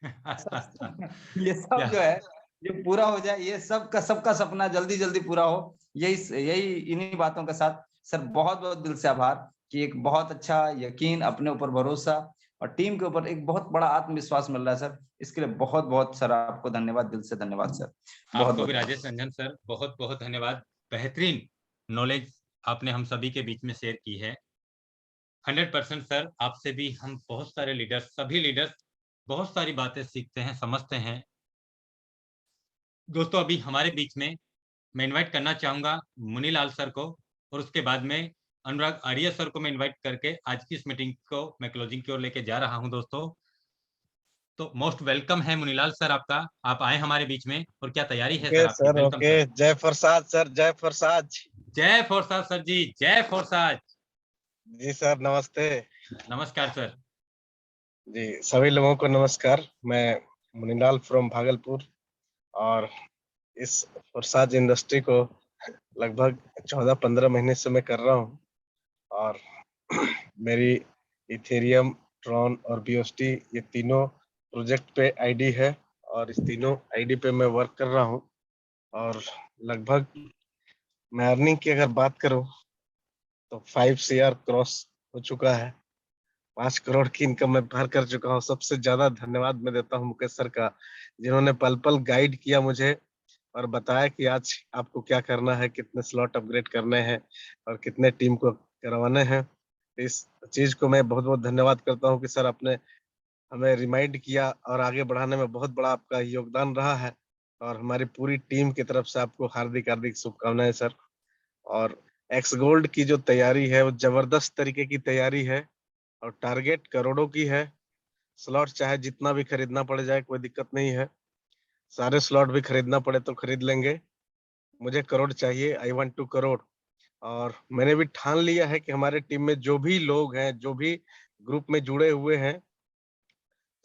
S5: ये सब जो है ये पूरा हो जाए, ये सबका सपना जल्दी जल्दी पूरा हो, यही इन्हीं बातों के साथ सर बहुत बहुत दिल से आभार कि एक बहुत अच्छा यकीन, अपने ऊपर भरोसा और टीम के ऊपर एक बहुत बड़ा आत्मविश्वास मिल रहा है सर। इसके लिए बहुत बहुत सर आपको धन्यवाद, दिल से धन्यवाद सर। बहुत
S2: आपको भी
S5: बहुत
S2: राजेश रंजन सर बहुत बहुत धन्यवाद। बेहतरीन नॉलेज आपने हम सभी के बीच में शेयर की है। 100% सर, आपसे भी हम बहुत सारे लीडर्स, सभी लीडर्स बहुत सारी बातें सीखते हैं, समझते हैं। दोस्तों अभी हमारे बीच में मैं इनवाइट करना चाहूंगा मुनीलाल सर को, और उसके बाद में अनुराग आर्य सर को मैं इनवाइट करके आज की इस मीटिंग को मैं क्लोजिंग की ओर लेके जा रहा हूं। दोस्तों तो मोस्ट वेलकम है मुनीलाल सर आपका, आप आए हमारे बीच में, और क्या तैयारी है सर
S6: ओके
S2: आपकी?
S6: Sir,
S2: welcome
S6: okay.
S2: सर।
S6: जय प्रसाद सर, जय प्रसाद।
S2: जय फोरसाज सर जी, जय फोरसाज।
S6: जी सर, नमस्ते।
S2: नमस्कार सर।
S6: जी सभी लोगों को नमस्कार। मैं मुनीलाल फ्रॉम भागलपुर, और इस प्रसाद इंडस्ट्री को लगभग 14-15 महीने से मैं कर रहा हूँ, और मेरी इथेरियम, ट्रॉन और बीओएसटी ये तीनों प्रोजेक्ट पे आईडी है, और इस तीनों आईडी पे मैं वर्क कर रहा हूँ। और लगभग मैं अर्निंग की अगर बात करूं तो 5 CR क्रॉस हो चुका है। 5 करोड़ की इनकम मैं पार कर चुका हूँ। सबसे ज्यादा धन्यवाद मैं देता हूँ मुकेश सर का, जिन्होंने पल पल गाइड किया मुझे और बताया कि आज आपको क्या करना है, कितने स्लॉट अपग्रेड करने हैं और कितने टीम को करवाने हैं। इस चीज को मैं बहुत बहुत धन्यवाद करता हूँ कि सर आपने हमें रिमाइंड किया, और आगे बढ़ाने में बहुत बड़ा आपका योगदान रहा है। और हमारी पूरी टीम की तरफ से आपको हार्दिक हार्दिक शुभकामनाएं सर। और एक्स गोल्ड की जो तैयारी है वो जबरदस्त तरीके की तैयारी है, और टारगेट करोड़ों की है। स्लॉट चाहे जितना भी खरीदना पड़ जाए कोई दिक्कत नहीं है, सारे स्लॉट भी खरीदना पड़े तो खरीद लेंगे। मुझे करोड़ चाहिए, आई वांट टू करोड़। और मैंने भी ठान लिया है कि हमारे टीम में जो भी लोग हैं, जो भी ग्रुप में जुड़े हुए हैं,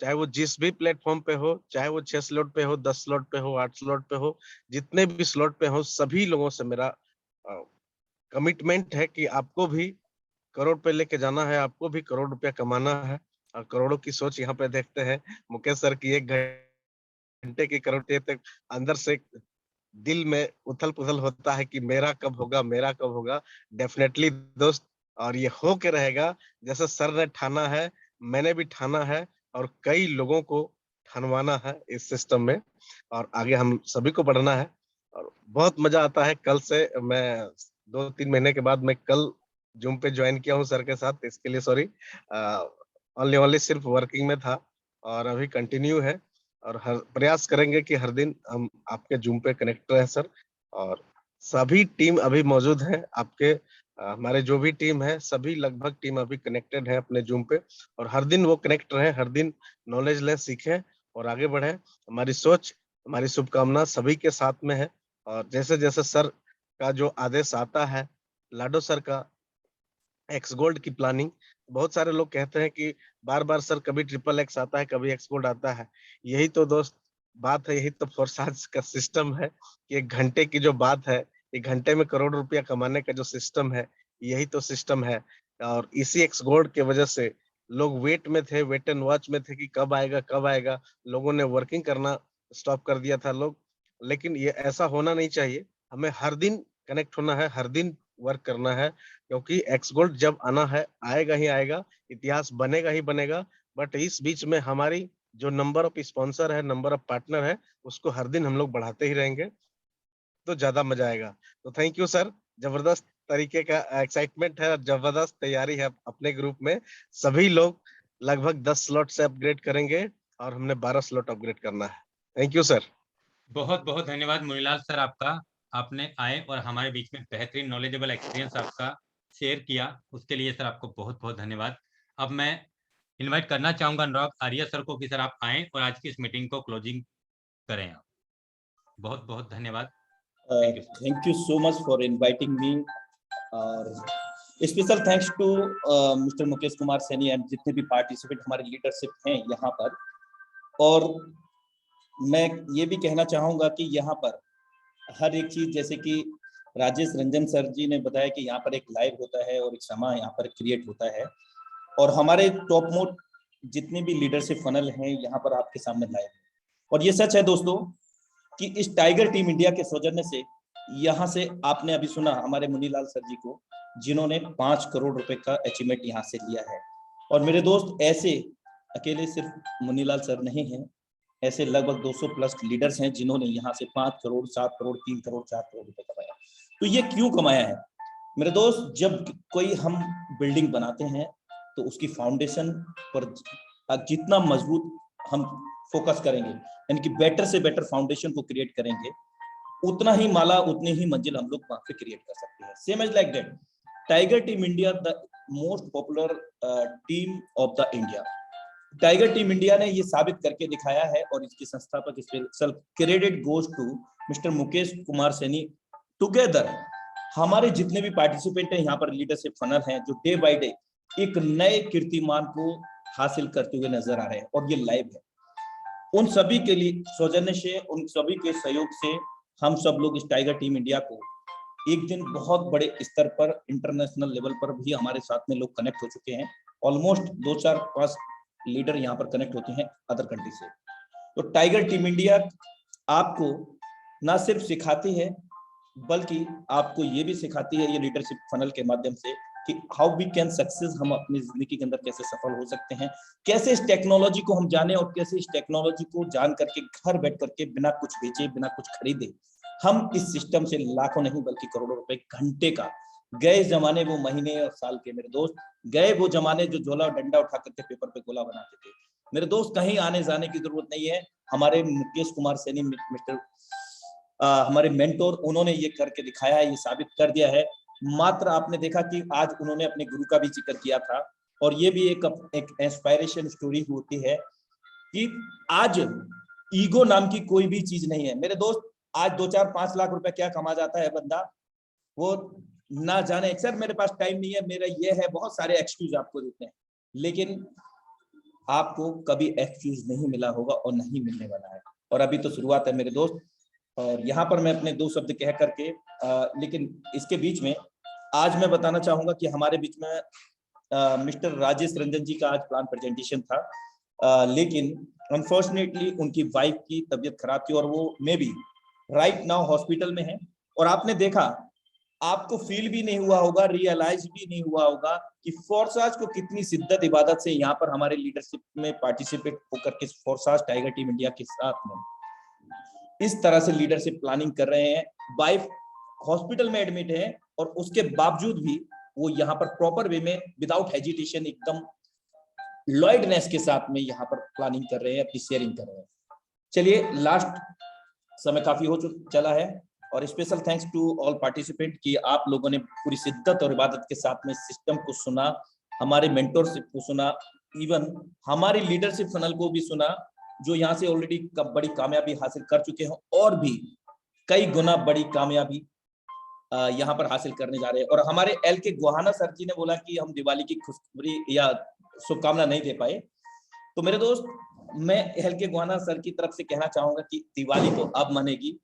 S6: चाहे वो जिस भी प्लेटफॉर्म पे हो, चाहे वो 6 स्लॉट पे हो, 10 स्लॉट पे हो, 8 स्लॉट पे हो, जितने भी स्लॉट पे हो, सभी लोगों से मेरा कमिटमेंट है कि आपको भी करोड़ पे लेके जाना है, आपको भी करोड़ रुपया कमाना है। और करोड़ों की सोच यहाँ पे देखते हैं मुकेश सर की 1 घंटे की करोड़ तक अंदर से दिल में उथल पुथल होता है कि मेरा कब होगा, मेरा कब होगा। डेफिनेटली दोस्त, और ये हो के रहेगा जैसे सर ने ठाना है, मैंने भी ठाना है, और कई लोगों को ठानवाना है इस सिस्टम में, और आगे हम सभी को बढ़ना है। और बहुत मजा आता है। कल से मैं 2-3 महीने के बाद मैं कल जूम पे ज्वाइन किया हूँ सर के साथ, इसके लिए सॉरी। ओनली सिर्फ वर्किंग में था, और अभी कंटिन्यू है। और हर प्रयास करेंगे कि हर दिन हम आपके जूम पे कनेक्ट रहे सर। और सभी टीम अभी मौजूद है आपके, हमारे जो भी टीम है सभी लगभग टीम अभी कनेक्टेड है अपने जूम पे, और हर दिन वो कनेक्ट रहे, हर दिन नॉलेज ले, सीखे और आगे बढ़े। हमारी सोच, हमारी शुभकामना सभी के साथ में है। और जैसे जैसे सर का जो आदेश आता है, लाडो सर का एक्स गोल्ड की प्लानिंग, बहुत सारे लोग कहते हैं कि बार बार सर कभी ट्रिपल एक्स आता है, कभी एक्स गोल्ड आता है। यही तो दोस्त बात है, यही तो फोर्साज का सिस्टम है कि 1 घंटे की जो बात है, 1 घंटे में करोड़ रुपया कमाने का जो सिस्टम है, यही तो सिस्टम है। और इसी एक्स गोल्ड के वजह से लोग वेट में थे, वेट एंड वॉच में थे कि कब आएगा, कब आएगा। लोगों ने वर्किंग करना स्टॉप कर दिया था लोग, लेकिन ये ऐसा होना नहीं चाहिए। हमें हर दिन कनेक्ट होना है, हर दिन वर्क करना है, क्योंकि एक्स गोल्ड जब आना है आएगा ही आएगा, इतिहास बनेगा ही बनेगा। बट इस बीच में हमारी जो नंबर ऑफ स्पॉन्सर है, नंबर ऑफ पार्टनर है, उसको हर दिन हम लोग बढ़ाते ही रहेंगे, तो ज्यादा मजा आएगा। तो थैंक यू सर, जबरदस्त तरीके का एक्साइटमेंट है और जबरदस्त तैयारी है अपने ग्रुप में। सभी लोग लगभग 10 स्लॉट से अपग्रेड करेंगे, और हमने 12 स्लॉट अपग्रेड करना है। Thank you sir.
S2: बहुत बहुत धन्यवाद मुनीलाल सर आपका, आपने आए और हमारे बीच में बेहतरीन नॉलेजेबल एक्सपीरियंस आपका शेयर किया, उसके लिए सर आपको बहुत बहुत धन्यवाद। अब मैं इनवाइट करना चाहूंगा अनुराग आर्य सर को कि सर आप आएं और आज की इस मीटिंग को क्लोजिंग करें आप। बहुत बहुत धन्यवाद। Thank you.
S1: Thank you so much for inviting me, और special thanks to mister Mukesh Kumar Saini and जितने भी पार्टिसिपेंट हमारे लीडरशिप हैं यहाँ पर। और मैं ये भी कहना चाहूँगा कि यहाँ पर हर एक चीज़, जैसे कि राजेश रंजन सर जी ने बताया कि यहाँ पर एक लाइव होता है और एक समय यहाँ पर क्रिएट होता है, और हमारे टॉप मोस्ट जितने भी लीडरशिप फनल हैं यहाँ पर आपके सामने लाए हैं। और ये सच है दोस्तों कि इस टाइगर टीम इंडिया के सौजन्य से यहाँ से आपने अभी सुना हमारे मुनीलाल सर जी को, जिन्होंने 5 करोड़ रुपए का अचीवमेंट यहाँ से लिया है। और मेरे दोस्त ऐसे अकेले सिर्फ मुनीलाल सर नहीं हैं, ऐसे लगभग 200 प्लस लीडर्स हैं जिन्होंने यहाँ से 5 करोड़, 7 करोड़, 3 करोड़, 4 करोड़ रुपए कमाया। तो ये क्यों कमाया है मेरे दोस्त? जब कोई हम बिल्डिंग बनाते हैं तो उसकी फाउंडेशन पर जितना मजबूत हम फोकस करेंगे, यानी कि बेटर से बेटर फाउंडेशन को क्रिएट करेंगे, उतना ही माला, उतनी ही मंजिल हम लोग वहां पे क्रिएट कर सकते हैं। Same as like that, Tiger Team India the most popular team of the India. Tiger Team India ने ये साबित करके दिखाया है और इसके संस्थापक special credit goes to mister Mukesh Kumar Saini. Together हमारे जितने भी पार्टिसिपेंट हैं यहाँ पर लीडरशिप फनल हैं, जो डे बाय डे एक नए कीर्तिमान को हासिल करते हुए नजर आ रहे हैं, और ये लाइव है। उन सभी के लिए सौजन्य से, उन सभी के सहयोग से हम सब लोग इस टाइगर टीम इंडिया को एक दिन बहुत बड़े स्तर पर, इंटरनेशनल लेवल पर भी हमारे साथ में लोग कनेक्ट हो चुके हैं। ऑलमोस्ट 2, 4, 5 लीडर यहाँ पर कनेक्ट होते हैं अदर कंट्री से। तो टाइगर टीम इंडिया आपको ना सिर्फ सिखाती है, बल्कि आपको ये भी सिखाती है ये लीडरशिप फनल के माध्यम से कि हाउ वी कैन सक्सेस, हम अपनी जिंदगी के अंदर कैसे सफल हो सकते हैं, कैसे इस टेक्नोलॉजी को हम जाने और कैसे इस टेक्नोलॉजी को जान करके घर बैठ करके बिना कुछ बेचे, बिना कुछ खरीदे, हम इस सिस्टम से लाखों नहीं बल्कि करोड़ों रुपए घंटे का, गए जमाने वो महीने और साल के मेरे दोस्त, गए वो जमाने जो झोला और डंडा उठा करके पेपर पे गोला बनाते थे मेरे दोस्त। कहीं आने जाने की जरूरत नहीं है। हमारे मुकेश कुमार सैनी मिस्टर हमारे मेंटोर, उन्होंने ये करके दिखाया है, ये साबित कर दिया है। मात्र आपने देखा कि आज उन्होंने अपने गुरु का भी जिक्र किया था, और ये भी एक इंस्पायरेशन स्टोरी होती है कि आज ईगो नाम की कोई भी चीज नहीं है मेरे दोस्त। आज 2, 4, 5 लाख रुपए क्या कमा जाता है बंदा, वो ना जाने। सर मेरे पास टाइम नहीं है, मेरा ये है, बहुत सारे एक्सक्यूज आपको देते हैं, लेकिन आपको कभी एक्सक्यूज नहीं मिला होगा और नहीं मिलने वाला है। और अभी तो शुरुआत है मेरे दोस्त। और यहाँ पर मैं अपने 2 शब्द कह करके लेकिन इसके बीच में आज मैं बताना चाहूंगा कि हमारे बीच में मिस्टर राजेश रंजन जी का आज प्लान प्रेजेंटेशन था, लेकिन अनफॉर्चुनेटली उनकी वाइफ की तबीयत खराब थी और वो may be right now hospital में है। और आपने देखा, आपको फील भी नहीं हुआ होगा, रियलाइज भी नहीं हुआ होगा कि फोर्साज को कितनी शिद्दत इबादत से यहाँ पर हमारे लीडरशिप में पार्टिसिपेट होकर के फोर्साज टाइगर टीम इंडिया के साथ में इस तरह से लीडरशिप प्लानिंग कर रहे हैं। वाइफ हॉस्पिटल में एडमिट है और उसके बावजूद भी वो यहाँ पर प्रॉपर वे में विदाउट हेजिटेशन एकदम लॉयडनेस के साथ में यहाँ पर प्लानिंग कर रहे हैं, अपनी शेयरिंग कर रहे हैं। चलिए, लास्ट समय काफी हो चला है और special thanks to all participant कि आप लोगों ने पूरी शिद्दत और इबादत के साथ में सिस्टम को सुना, हमारे मेंटोरशिप को सुना, इवन हमारी लीडरशिप फनल को भी सुना, जो यहाँ से ऑलरेडी बड़ी कामयाबी हासिल कर चुके हैं और भी कई गुना बड़ी कामयाबी यहाँ पर हासिल करने जा रहे हैं। और हमारे LK गुहाना सर जी ने बोला कि हम दिवाली की खुशखबरी या शुभकामना नहीं दे पाए, तो मेरे दोस्त मैं LK गुहाना सर की तरफ से कहना चाहूंगा कि दिवाली तो अब मनेगी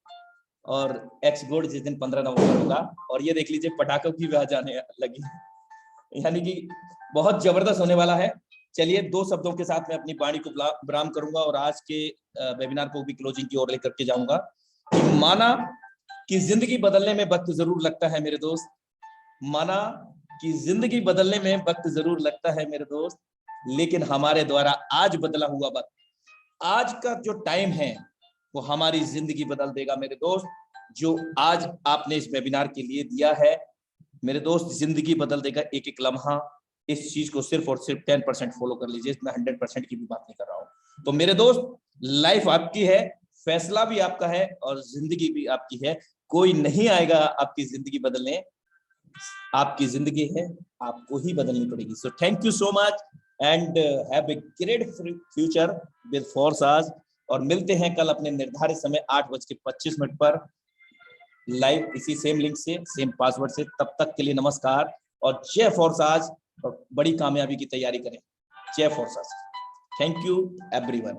S1: और एक्स गोल्ड जिस दिन 15 नवंबर होगा, और ये देख लीजिए पटाखों की भी आवाज आने लगी, यानी कि बहुत जबरदस्त होने वाला है। चलिए, 2 शब्दों के साथ मैं अपनी वाणी को विराम करूंगा और आज के वेबिनार को भी क्लोजिंग की ओर लेकर के जाऊंगा। माना कि जिंदगी बदलने में वक्त जरूर लगता है मेरे दोस्त, माना कि जिंदगी बदलने में वक्त जरूर लगता है मेरे दोस्त, लेकिन हमारे द्वारा आज बदला हुआ वक्त, आज का जो टाइम है वो हमारी जिंदगी बदल देगा मेरे दोस्त। जो आज आपने इस वेबिनार के लिए दिया है मेरे दोस्त, जिंदगी बदल देगा एक एक लम्हा। इस चीज को सिर्फ और सिर्फ 10% फॉलो कर लीजिए, मैं 100% की भी बात नहीं कर रहा हूं। तो मेरे दोस्त, लाइफ आपकी है, फैसला भी आपका है और जिंदगी भी आपकी है। कोई नहीं आएगा आपकी जिंदगी बदलने, आपकी जिंदगी है, आपको ही बदलनी पड़ेगी। So thank you so much and have a great future with Forsaj. और मिलते हैं कल अपने निर्धारित समय 8:25 पर लाइव, इसी सेम लिंक से, सेम पासवर्ड से। तब तक के लिए नमस्कार और जय फोर्साज, और बड़ी कामयाबी की तैयारी करें। जय फोर्साज। Thank you everyone.